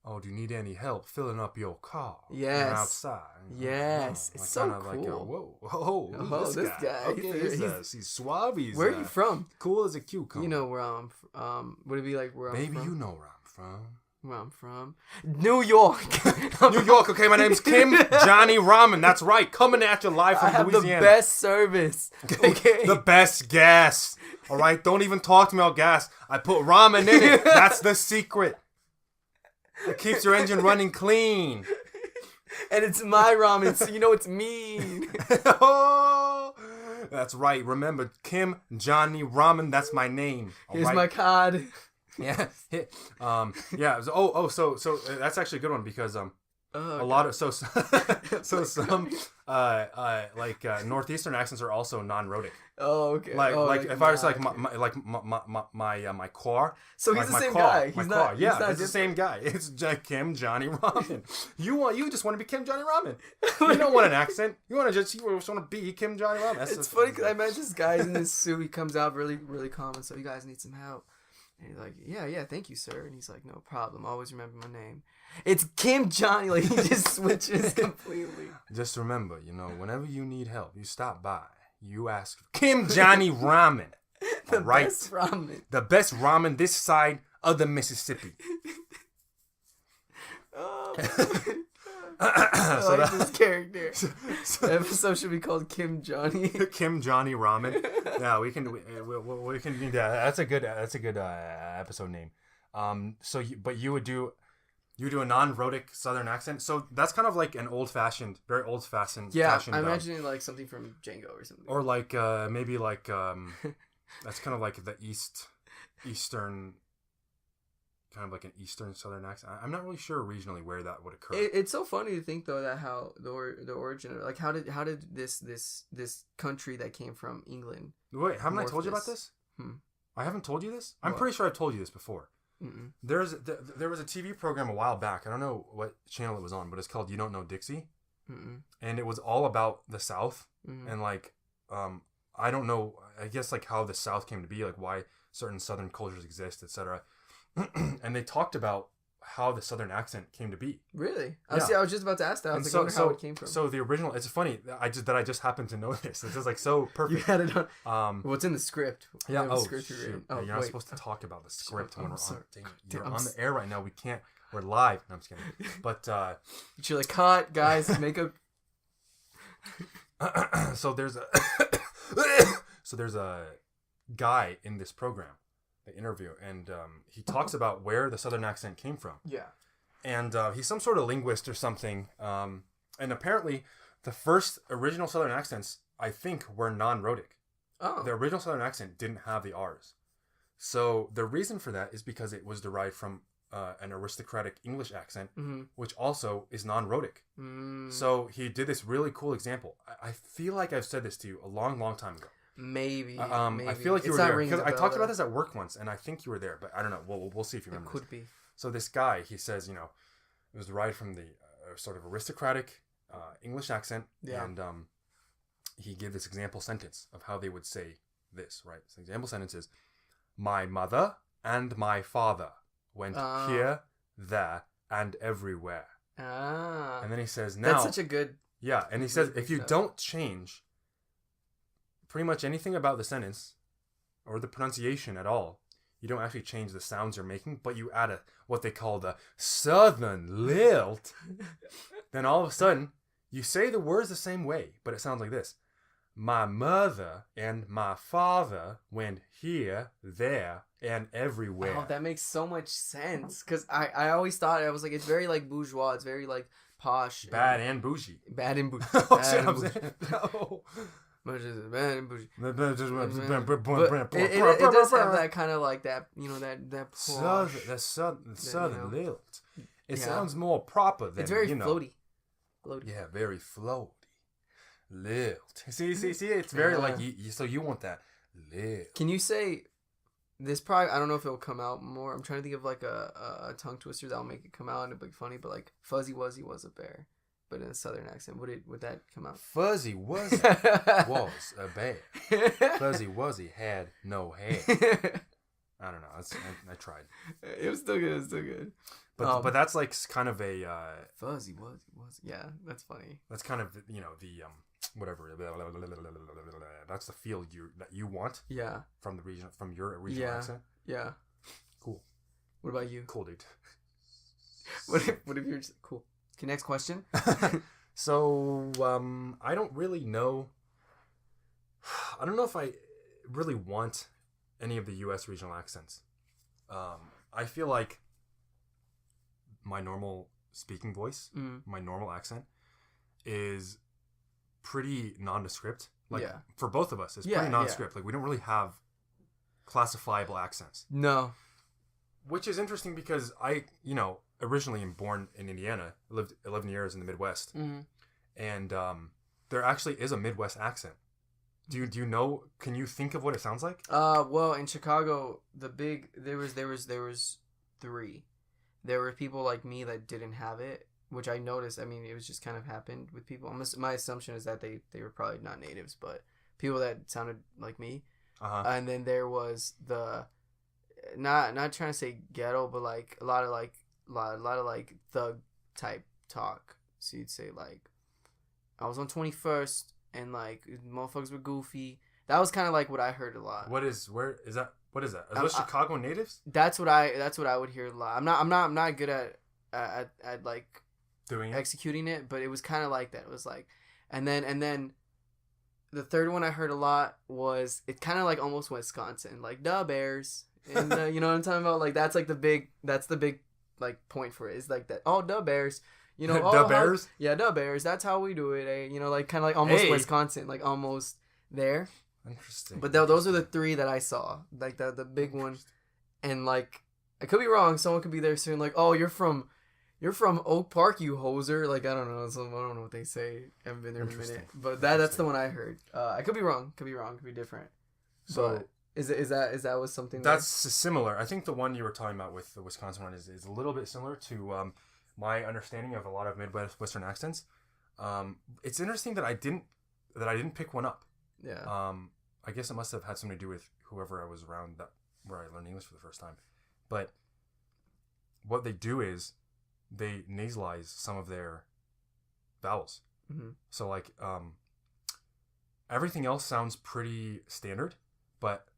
oh, do you need any help filling up your car? Yes. You're outside. Yes. It's so cool. Like, whoa, this guy. Okay, he's suave. Where are you from? Cool as a cucumber. You know where I'm from. Would it be like where I'm from? Maybe you know where I'm from. Where I'm from? New York. New York. Okay, my name's Kim Johnny Ramen. That's right. Coming at you live from Louisiana. I have the best service. Okay. The best gas. All right. Don't even talk to me about gas. I put ramen in it. That's the secret. It keeps your engine running clean. And it's my ramen, so you know it's mean. Oh, that's right. Remember, Kim Johnny Ramen. That's my name. Here's my card. Yeah. Yeah. So that's actually a good one because a lot of some northeastern accents are also non-rhotic. Oh, okay. Like if I was like my car. So he's the same guy. He's not. Yeah, it's the same guy. It's Kim Johnny Ramen. You just want to be Kim Johnny Ramen. You don't want an accent. You just want to be Kim Johnny Ramen. It's funny because I met this guy in this suit. He comes out really really calm and so you guys need some help. And he's like, yeah, thank you, sir. And he's like, no problem. Always remember my name. It's Kim Johnny. Like, he just switches completely. Just remember, whenever you need help, you stop by. You ask for Kim Johnny Ramen. The best ramen. The best ramen this side of the Mississippi. I like this character. The episode should be called Kim Johnny. Kim Johnny Ramen. Yeah, we can. Yeah, that's a good episode name. You would do a non-rhotic Southern accent. So that's kind of like an very old fashioned. Yeah, I imagine it like something from Django or something. Or like maybe like that's kind of like the eastern. Kind of like an Eastern Southern accent. I'm not really sure regionally where that would occur. It's so funny to think though that how the origin of, like how did this country that came from England. Wait, haven't I told you about this? I haven't told you this. I'm pretty sure I've told you this before. Mm-mm. There was a TV program a while back. I don't know what channel it was on, but it's called You Don't Know Dixie, and it was all about the South and like I don't know. I guess like how the South came to be, like why certain Southern cultures exist, etc. And they talked about how the Southern accent came to be. Really? Yeah. I was just about to ask that. I was like, wonder how it came from. So the original, it's funny. I just happened to know this. It's just like so perfect. You had it on. Well, it's in the script. Yeah. Oh, script shoot. Oh, you're not supposed to talk about the script when we're on. You're I'm on the air right now. We can't. We're live. No, I'm just kidding. But you're like, cut, guys. Make a. So there's a guy in this program, the interview, and he talks about where the Southern accent came from. Yeah. And he's some sort of linguist or something. And apparently, the first original Southern accents, I think, were non-rhotic. Oh. The original Southern accent didn't have the R's. So the reason for that is because it was derived from an aristocratic English accent, which also is non-rhotic. So he did this really cool example. I feel like I've said this to you a long, long time ago. Maybe. I feel like you were there because I talked about this at work once, and I think you were there, but I don't know. We'll see if you remember. It could be. So this guy, he says, it was derived from the sort of aristocratic English accent, and he gave this example sentence of how they would say this. Right. So the example sentence is, "My mother and my father went here, there, and everywhere." And then he says, "Now." That's such a good. Yeah, and he says, if you don't change pretty much anything about the sentence or the pronunciation at all, you don't actually change the sounds you're making, but you add what they call the Southern lilt, then all of a sudden you say the words the same way, but it sounds like this: "My mother and my father went here, there, and everywhere." Oh, that makes so much sense. Because I always thought, I was like, it's very like bourgeois. It's very like posh. Bad and bougie. Bad and bougie. Oh, shit, I'm saying. No. Bad and bougie. But But it does have that kind of like that, that posh. The southern lilt. It Yeah. sounds more proper than, It's very floaty. Floaty. Yeah, very floaty. Lilt. See, it's very like, so you want that lilt. Can you say this? Probably, I don't know if it'll come out more. I'm trying to think of like a tongue twister that'll make it come out and it'll be funny. But like Fuzzy Wuzzy was a bear, but in a Southern accent, would that come out? Fuzzy Wuzzy was a bear. Fuzzy Wuzzy had no hair. I don't know. I tried. It was still good. It was still good. But that's like kind of a Fuzzy Wuzzy. Yeah, that's funny. That's kind of the whatever. That's the feel that you want. Yeah. From your regional accent. Yeah. Cool. What about you? Cool, dude. What if you're just cool? Okay, next question. So I don't really know. I don't know if I really want any of the U.S. regional accents. I feel like my normal speaking voice, my normal accent, is pretty nondescript. Like for both of us, it's pretty nondescript. Like we don't really have classifiable accents. No. Which is interesting because I, originally am born in Indiana. I lived 11 years in the Midwest, and there actually is a Midwest accent. Do you know? Can you think of what it sounds like? Well, in Chicago, there was 3. There were people like me that didn't have it, which I noticed. I mean, it was just kind of happened with people. My assumption is that they were probably not natives, but people that sounded like me. And then there was the not trying to say ghetto, but like a lot of like thug type talk. So you'd say like, I was on 21st and like motherfuckers were goofy. That was kind of like what I heard a lot. What is that? Are those Chicago natives? That's what I would hear a lot. I'm not good at like doing executing it, but it was kind of like that. It was like, and then the third one I heard a lot was it kind of like almost Wisconsin, like the Bears, and you know what I'm talking about? Like that's the big like point for it is like that. Oh, the Bears. The Bears? Yeah, the Bears. That's how we do it. Eh? Like kind of like almost Wisconsin, like almost there. Interesting. But those are the 3 that I saw. Like the big one. And like, I could be wrong. Someone could be there saying like, oh, you're from Oak Park, you hoser. Like, I don't know. I don't know what they say. I haven't been there in a minute. But that's the one I heard. I could be wrong. Could be different. So but is that was something that's similar. I think the one you were talking about with the Wisconsin one is a little bit similar to my understanding of a lot of Midwestern accents. It's interesting that I didn't pick one up. Yeah. I guess it must have had something to do with whoever I was around where I learned English for the first time. But what they do is they nasalize some of their vowels. Mm-hmm. So like everything else sounds pretty standard, but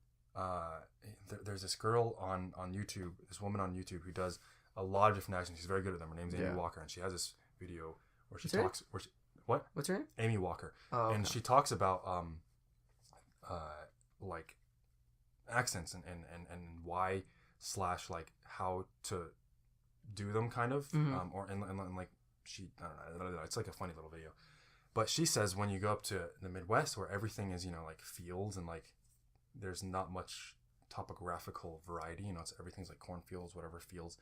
there's this girl on YouTube, this woman on YouTube who does a lot of different accents. She's very good at them. Her name's Amy Walker, and she has this video where she talks. What? What's her name? Amy Walker. Oh, okay. And she talks about like accents and why / like how to do them kind of or and like she I don't know, it's like a funny little video. But she says when you go up to the Midwest where everything is, like fields and like there's not much topographical variety, it's everything's like cornfields, whatever fields.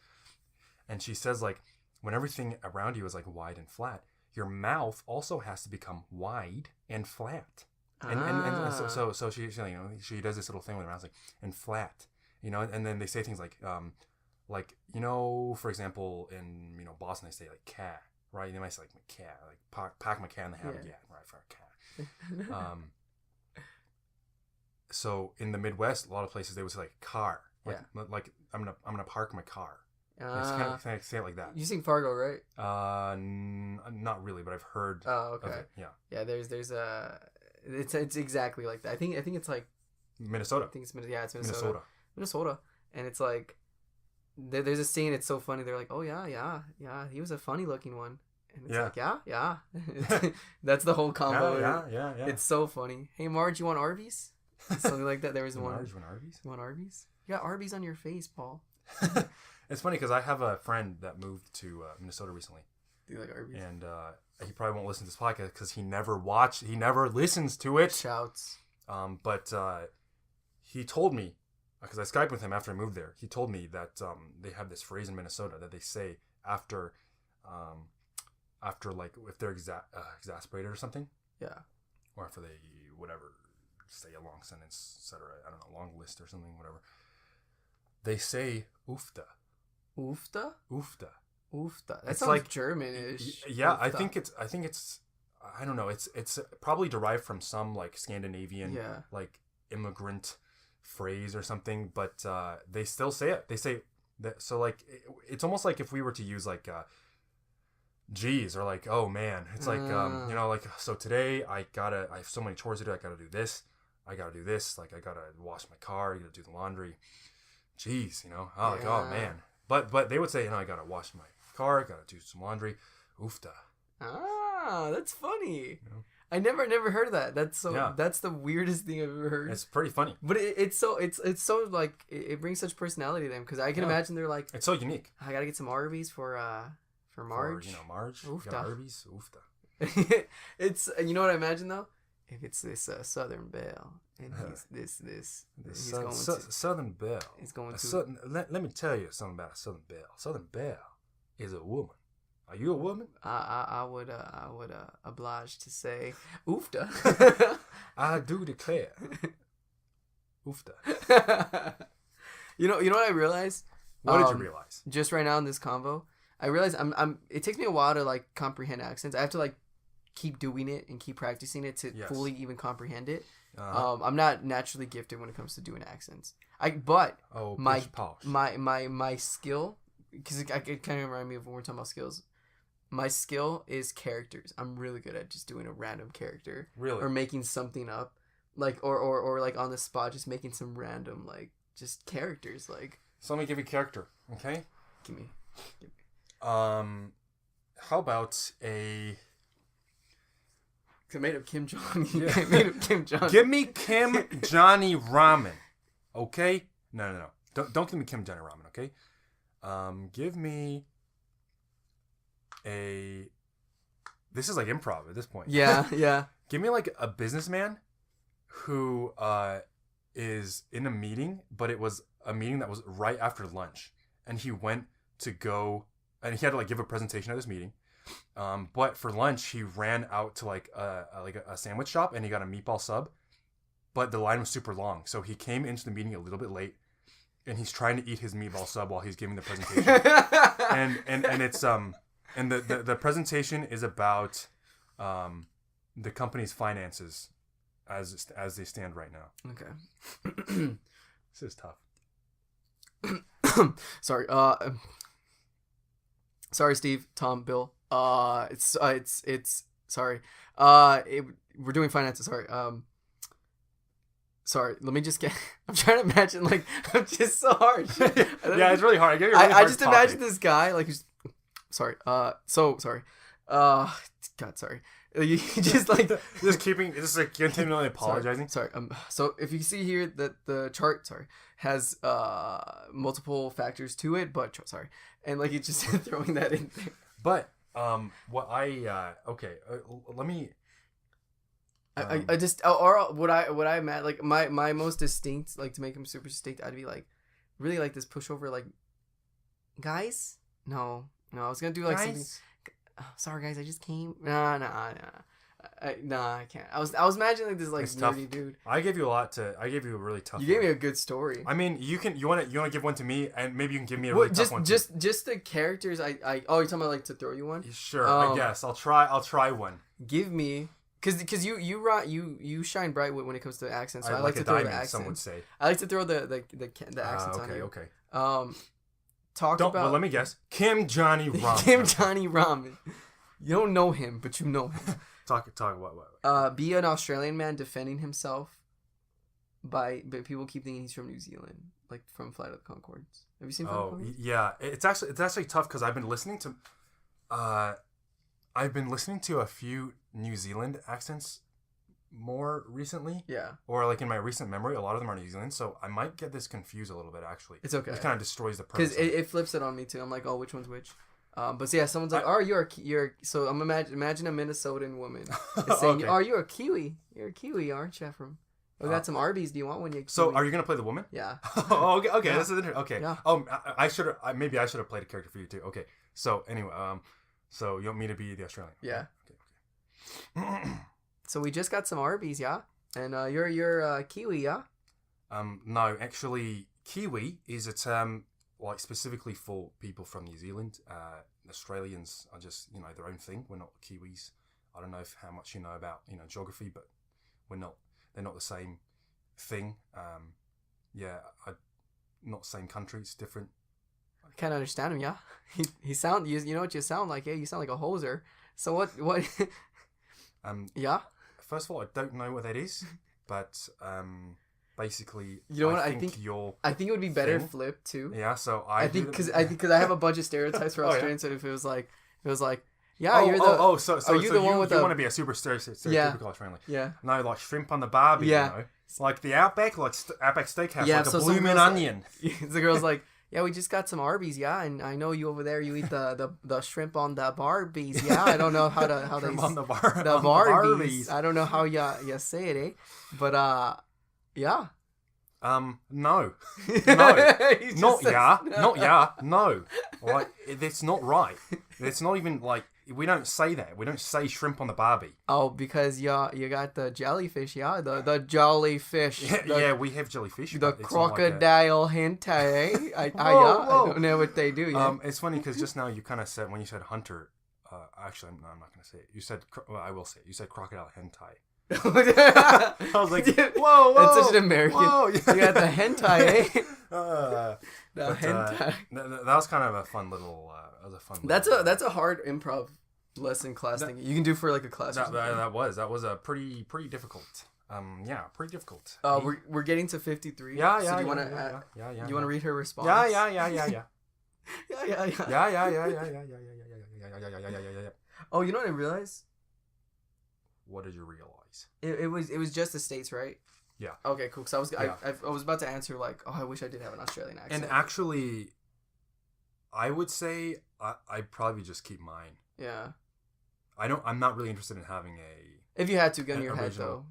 And she says like when everything around you is like wide and flat, your mouth also has to become wide and flat. And so she she does this little thing with her mouth like and flat, and then they say things like for example in Boston they say like cat, right? They might say like cat, like pack my cat in the hat again, right, for a cat. So in the Midwest, a lot of places they would say like car, like I'm gonna park my car. It's kind of say it like that. You sing Fargo, right? Not really, but I've heard. Oh, okay. Of it. Yeah. Yeah, there's a. It's exactly like that. I think it's like Minnesota. I think it's Minnesota. Minnesota, and it's like there's a scene. It's so funny. They're like, oh yeah, he was a funny looking one, and it's like yeah. That's the whole combo. Yeah. It's so funny. Hey Marge, you want Arby's? Something like that. There was one. Marge, you want Arby's? You want Arby's? You got Arby's on your face, Paul. It's funny because I have a friend that moved to Minnesota recently. Do you like Arby's? And he probably won't listen to this podcast because he never listens to it. Shouts. But he told me, because I Skyped with him after I moved there, he told me that they have this phrase in Minnesota that they say after like if they're exasperated or something. Yeah. Or after they say a long sentence, etc. I don't know, long list or something, whatever. They say oofta. Oofta? Oofta. Oofta. That sounds like Germanish. Yeah, Oofta. I think it's I don't know. It's probably derived from some like Scandinavian like immigrant phrase or something, but they still say it. They say that. So like it's almost like if we were to use like geez or like oh man. It's like like so today I have so many chores to do. I gotta do this. I gotta do this. Like I gotta wash my car. I gotta do the laundry. Jeez, oh man. But they would say, I gotta wash my car, I gotta do some laundry. Oofta. Ah, that's funny. I never heard of that. That's the weirdest thing I've ever heard. It's pretty funny. But it's so like it brings such personality to them because I can imagine they're like it's so unique. I gotta get some Arby's for Marge. For, Marge. Oofta. Arby's. Oofta. It's what I imagine though. If it's this Southern Belle, and he's going to Southern Belle. He's going to. Let me tell you something about a Southern Belle. Southern Belle is a woman. Are you a woman? I would oblige to say oofta. I do declare. Oofta. You know what I realized? What did you realize? Just right now in this convo, I realized it takes me a while to like comprehend accents. I have to like keep doing it and keep practicing it to fully even comprehend it. I'm not naturally gifted when it comes to doing accents. My skill, because it kind of remind me of when we're talking about skills. My skill is characters. I'm really good at just doing a random character, or making something up, like or like on the spot, just making some random like just characters. Like, so let me give you a character, okay? Give me. How about a? I made up Kim Jong. I made up Kim Jong. Give me Kim Johnny Ramen, okay? No. Don't give me Kim Johnny Ramen, okay? Give me a. This is like improv at this point. Yeah. Give me like a businessman who is in a meeting, but it was a meeting that was right after lunch, and he went to go, and he had to like give a presentation at this meeting. But for lunch he ran out to like a sandwich shop and he got a meatball sub, but the line was super long, so he came into the meeting a little bit late, and he's trying to eat his meatball sub while he's giving the presentation. and it's and the presentation is about the company's finances as they stand right now. Okay. This is tough. Sorry. Sorry, Steve, Tom, Bill. It's sorry. We're doing finances. Sorry. Sorry. Let me just get. I'm trying to imagine. Like, I'm just so hard. Yeah, it's really hard. I just imagine this guy like who's. Sorry. So sorry. God, sorry. You just like just like continually apologizing. Sorry. So if you see here that the chart, has multiple factors to it, but sorry, and like it's just throwing that in there. But what I okay, let me. I just or what I meant like my most distinct, like to make him super distinct, I'd be like really like this pushover, like guys. No, I was gonna do like something. Oh, sorry guys, I just came. Nah, I can't. I was imagining like this like nerdy dude. I gave you a really tough. You gave me a good story. I mean, you want to give one to me, and maybe you can give me a really tough one. Just the characters. Oh, you're talking about like to throw you one? Sure, I guess I'll try one. Give me. Because you shine bright when it comes to accents, so I like to throw the accents. Some would say. I like to throw the accents on you. Okay. Well, let me guess. Kim Johnny Ramen. Kim Johnny Ramen. You don't know him, but you know him. Talk what? Be an Australian man defending himself but people keep thinking he's from New Zealand, like from Flight of the Conchords. Have you seen Flight of the Conchords? Yeah. It's actually tough because I've been listening to a few New Zealand accents more recently. Yeah. Or like in my recent memory, a lot of them are New Zealand, so I might get this confused a little bit actually. It's okay. It kind of destroys the purpose. Because it flips it on me too. I'm like, oh, which one's which? But so yeah, someone's like, you're so I'm imagine a Minnesotan woman is saying, okay. Oh, you're a Kiwi. You're a Kiwi, aren't you? We got some Arby's. Do you want one? So are you gonna play the woman? Yeah. Okay. Yeah. This is interesting. Okay. Yeah. I should have played a character for you too. Okay. So anyway, so you want me to be the Australian? Yeah. Okay. So we just got some Arby's, yeah, and you're Kiwi, yeah. No, actually, Kiwi is a term like specifically for people from New Zealand. Australians are just their own thing. We're not Kiwis. I don't know how much you know about geography, but we're not. They're not the same thing. Not same country. It's different. I can't understand him. Yeah, he sound. You know what you sound like? Yeah, you sound like a hoser. So what? Yeah. First of all, I don't know what that is, but basically, I think it would be better flipped too. Yeah, so I think because I have a bunch of stereotypes for Australians, and if it was like, yeah, so you want to be a super stereotypical Australian, yeah, no, like shrimp on the barbie, yeah, like the Outback, like Outback Steakhouse, yeah, like a bloomin' onion. The girl's like, yeah, we just got some Arby's, yeah, and I know you over there, you eat the shrimp on the Barbies, yeah. I don't know how shrimp on the Barbies. I don't know how you say it, eh? But yeah. No, no, no. Like it's not right. It's not even like we don't say that. We don't say shrimp on the Barbie. Oh, because you got the jellyfish, yeah, the jellyfish. Yeah, we have jellyfish. The crocodile hentai. I don't know what they do. Yeah. It's funny because just now you kind of said when you said hunter. Actually, no, I'm not going to say it. You said I will say it. You said crocodile hentai. I was like, whoa! That's such an American. Whoa, yeah. You got the hentai, eh? Hentai. That was kind of a fun little. That was a fun. That's a hard improv lesson class thing you can do for like a class. That was a pretty difficult. Pretty difficult. We're getting to 53. Yeah. So do you want to? You want to read her response? Yeah. Yeah. Oh, you know what I realized? What did you realize? It was just the States, right? Yeah. Okay, cool. Because I was about to answer like, oh, I wish I did have an Australian accent. And actually, I would say I'd probably just keep mine. Yeah. I'm not really interested in having a. If you had to, gun your head though.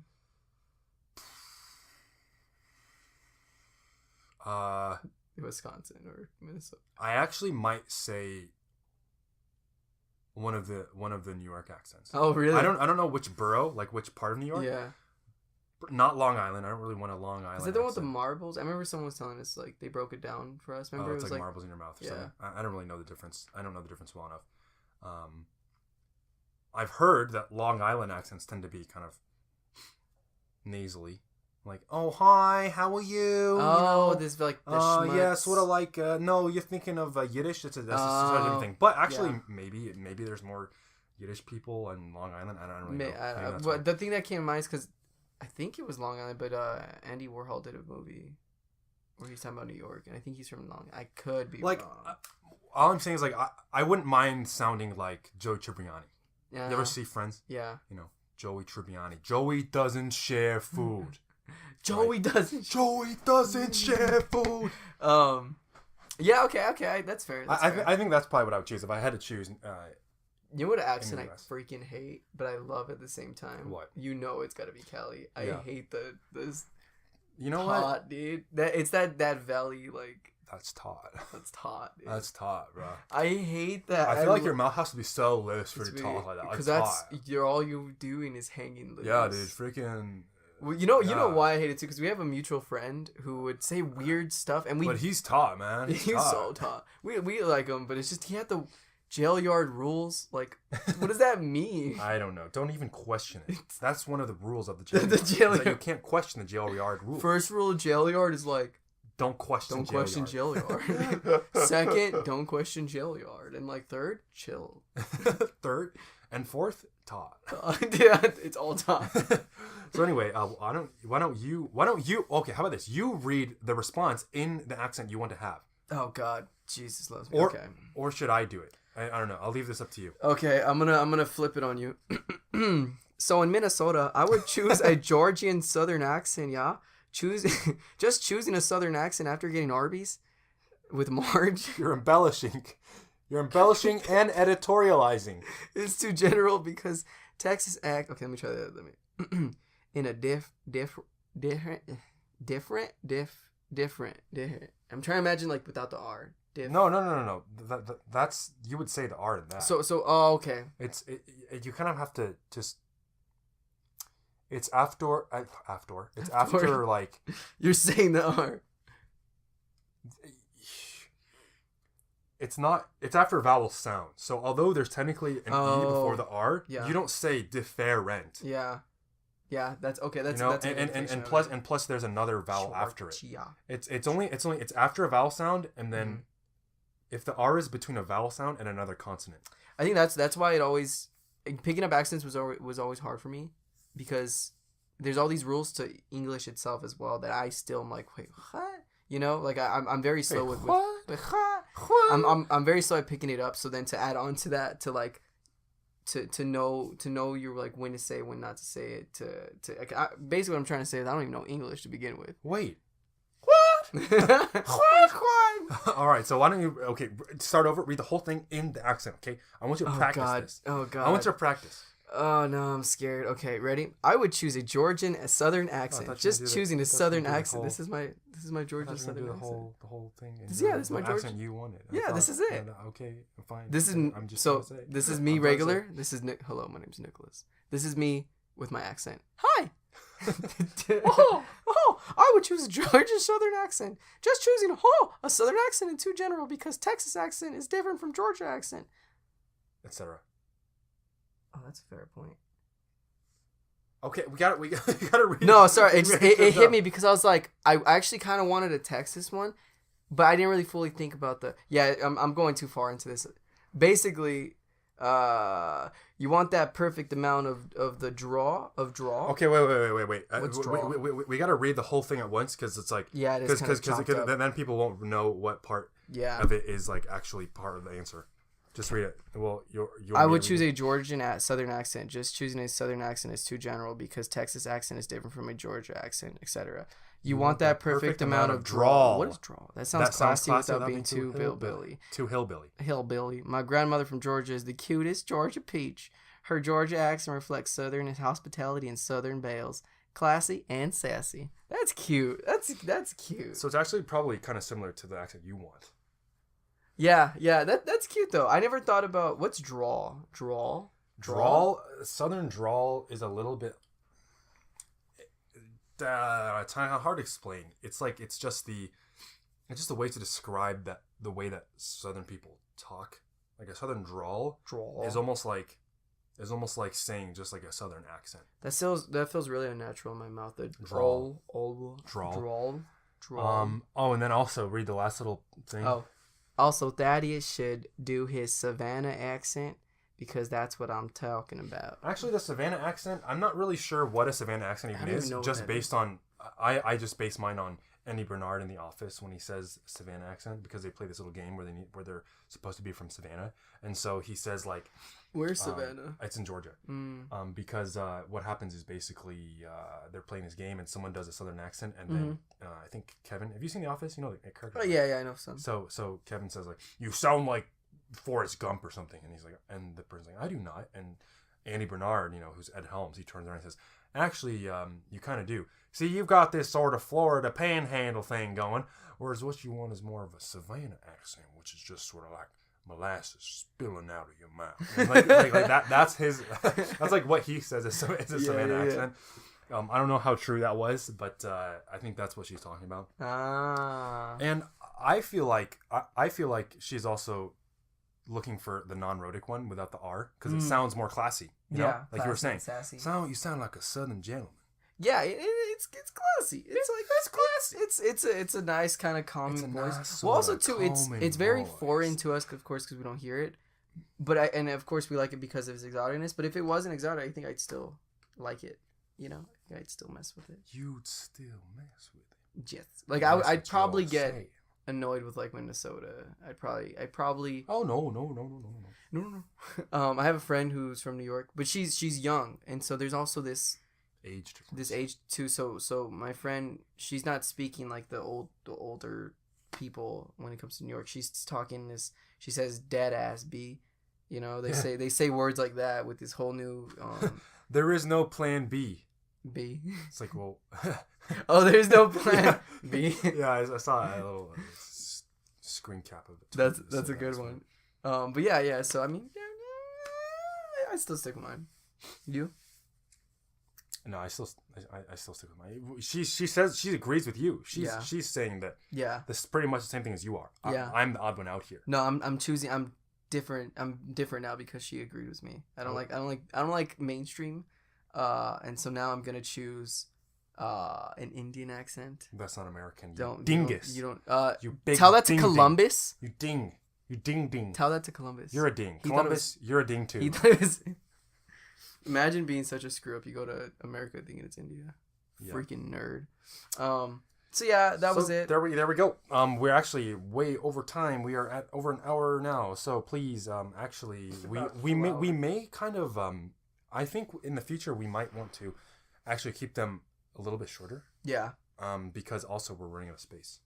Wisconsin or Minnesota. I actually might say. One of the New York accents. Oh, really? I don't know which borough, like which part of New York. Yeah. Not Long Island. I don't really want a Long Island. Is that the one with the marbles? I remember someone was telling us like they broke it down for us. Remember, it's it was like marbles in your mouth. Or something. I don't really know the difference. I don't know the difference well enough. I've heard that Long Island accents tend to be kind of nasally. Like, oh, hi, how are you? Oh, this like the schmutz. Yeah, sort of like, no, you're thinking of Yiddish. That's a sort of different thing. But actually, maybe there's more Yiddish people in Long Island. I don't really know. But the thing that came to mind is because I think it was Long Island, but Andy Warhol did a movie where he's talking about New York, and I think he's from Long Island. I could be wrong. All I'm saying is, like, I wouldn't mind sounding like Joey Tribbiani. Yeah. You ever see Friends? Yeah. You know, Joey Tribbiani. Joey doesn't share food. Joey doesn't share food. Yeah, okay, that's fair. I think that's probably what I would choose if I had to choose. You know what accent I freaking hate, but I love at the same time? What? You know it's gotta be Cali. I hate this. You know taut, what, dude? It's that valley like. That's taut. That's taut, dude. That's taut, bro. I hate that. I feel like your mouth has to be so loose for you to talk like that. Because all you're doing is hanging loose. Yeah, dude, freaking. Well, you know why I hate it too? Because we have a mutual friend who would say weird stuff, and But he's taut, man. He's so taut. We like him, but it's just he had the jail yard rules. Like, what does that mean? I don't know. Don't even question it. That's one of the rules of the jail. The jail yard. You can't question the jail yard rule. First rule of jail yard is like. Don't question jail yard. Second, don't question jail yard. And like third, chill. Third and fourth, taut. Yeah, it's all taut. So anyway, why don't you? Okay, how about this? You read the response in the accent you want to have. Oh God, Jesus loves me. Okay. Or should I do it? I don't know. I'll leave this up to you. Okay, I'm gonna flip it on you. So in Minnesota, I would choose a Georgian Southern accent. Yeah. Choosing a Southern accent after getting Arby's with Marge. You're embellishing and editorializing. It's too general because Texas act. Okay, let me try that. In a different. I'm trying to imagine like without the R. No. That's you would say the R in that. So okay. You kind of have to just. It's after. It's after like. You're saying the R. It's not. It's after vowel sound. So although there's technically an E before the R, you don't say different. Yeah. That's okay. That's and plus there's another vowel after it. It's after a vowel sound, and then if the R is between a vowel sound and another consonant. I think that's why it always picking up accents was always hard for me. Because there's all these rules to English itself as well that I still am like, wait, what? You know, like I'm very slow with I'm very slow at picking it up. So then to add on to that, to like to know you're like when to say, when not to say it. Basically what I'm trying to say is I don't even know English to begin with. Wait. What? All right, so why don't you start over, read the whole thing in the accent, okay? I want you to practice this. Oh God. I want you to practice. Oh no, I'm scared. Okay, ready? I would choose a Georgian, a Southern accent. Just choosing a Southern accent. This is my Georgian Southern accent. The whole thing. This is my Georgian accent you wanted. This is it. Okay, fine. This is me regular. This is hello. My name's Nicholas. This is me with my accent. Hi. I would choose a Georgian Southern accent. Just choosing a Southern accent is too general because Texas accent is different from Georgia accent, etc. Oh, that's a fair point. Okay, we gotta read. No, sorry, it hit me because I was like, I actually kind of wanted a Texas one, but I didn't really fully think about I'm going too far into this. Basically, you want that perfect amount of the draw. Okay, wait. What's draw? We gotta read the whole thing at once because it's like it is because then people won't know what part of it is like actually part of the answer. Just read it. Well, I would choose a Georgian Southern accent. Just choosing a Southern accent is too general because Texas accent is different from a Georgia accent, etc. You want that perfect amount of drawl. What is drawl? That sounds classy without being too hillbilly. Too hillbilly. Hillbilly. My grandmother from Georgia is the cutest Georgia peach. Her Georgia accent reflects Southern hospitality and Southern belles. Classy and sassy. That's cute. That's cute. So it's actually probably kind of similar to the accent you want. Yeah, that's cute though. I never thought about what's drawl. Southern drawl is a little bit. It's hard to explain. It's like it's just a way to describe the way that Southern people talk. Like a Southern drawl is almost like is almost like saying just like a southern accent. That feels really unnatural in my mouth. The Drawl. Drawl. Oh, and then also read the last little thing. Oh. Also, Thaddeus should do his Savannah accent because that's what I'm talking about. Actually, the Savannah accent, I'm not really sure what a Savannah accent even is. Just based on, I just base mine on Andy Bernard in The Office when he says Savannah accent, because they play this little game where they're supposed to be from Savannah, and so he says like, "Where's Savannah?" It's in Georgia. Because what happens is basically they're playing this game and someone does a southern accent, and then I think Kevin, have you seen The Office? You know the character. Oh yeah, I know some. So Kevin says like, "You sound like Forrest Gump or something," and he's like, and the person's like, "I do not." And Andy Bernard, who's Ed Helms, he turns around and says, "Actually, you kind of do. See, you've got this sort of Florida panhandle thing going, whereas what you want is more of a Savannah accent, which is just sort of like molasses spilling out of your mouth." And like that. That's his. That's like what he says. It's a Savannah accent. I don't know how true that was, but I think that's what she's talking about. And I feel like she's also looking for the non-rhotic one without the R, because it sounds more classy. You know? Like you were saying, sassy. You sound like a Southern gentleman. Yeah, it's classy. It's classy. It's a nice kind of calming voice. Nice well, also too, it's very foreign to us, of course, because we don't hear it. But and of course we like it because of its exoticness. But if it wasn't exotic, I think I'd still like it. I'd still mess with it. You'd still mess with it. Yes, like I'd probably get annoyed with like Minnesota. I'd probably. Oh no. I have a friend who's from New York, but she's young, and so there's also this age too. So my friend, she's not speaking like the older people when it comes to New York. She's talking this. She says dead ass B. They say words like that with this whole new. There is no plan B. B. It's like, well. Oh, there's no plan B. Yeah, I saw a little screen cap of it. That's a good one. But yeah. So I mean, I still stick with mine. You? No, I still stick with mine. She says she agrees with you. She's saying that. Yeah. This is pretty much the same thing as you are. I'm the odd one out here. No, I'm choosing. I'm different. I'm different now because she agreed with me. I don't like mainstream. And so now I'm gonna choose an Indian accent. That's not American. Dingus. You big tell that to Columbus. Ding. You ding. Tell that to Columbus. You're a ding. Columbus, you're a ding too. He thought it was... Imagine being such a screw up. You go to America thinking it's India. Yeah. Freaking nerd. So yeah, that was it. There we go. We're actually way over time. We are at over an hour now. So please, actually, we may kind of I think in the future we might want to actually keep them a little bit shorter. Yeah. Because also we're running out of space.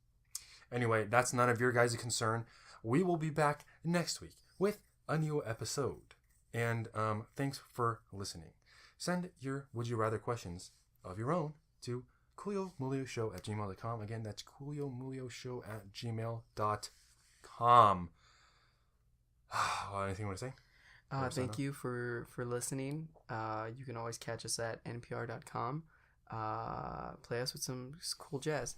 Anyway, that's none of your guys' concern. We will be back next week with a new episode. And thanks for listening. Send your Would You Rather questions of your own to cooliomoolioshow@gmail.com. Again, that's cooliomoolioshow@gmail.com. Anything you want to say? Thank you for listening. You can always catch us at npr.com. Play us with some cool jazz.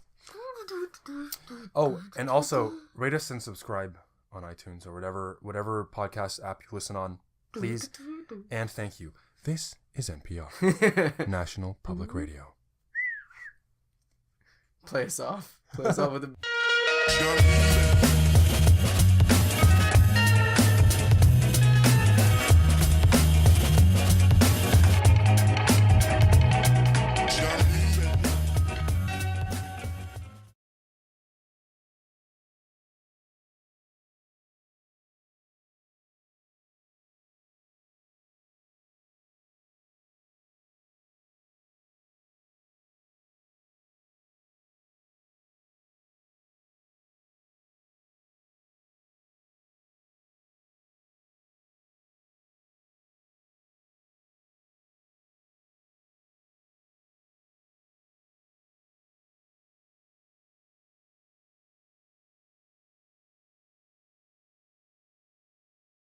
Oh, and also rate us and subscribe on iTunes or whatever podcast app you listen on, please. And thank you. This is NPR, National Public Radio. Play us off with the...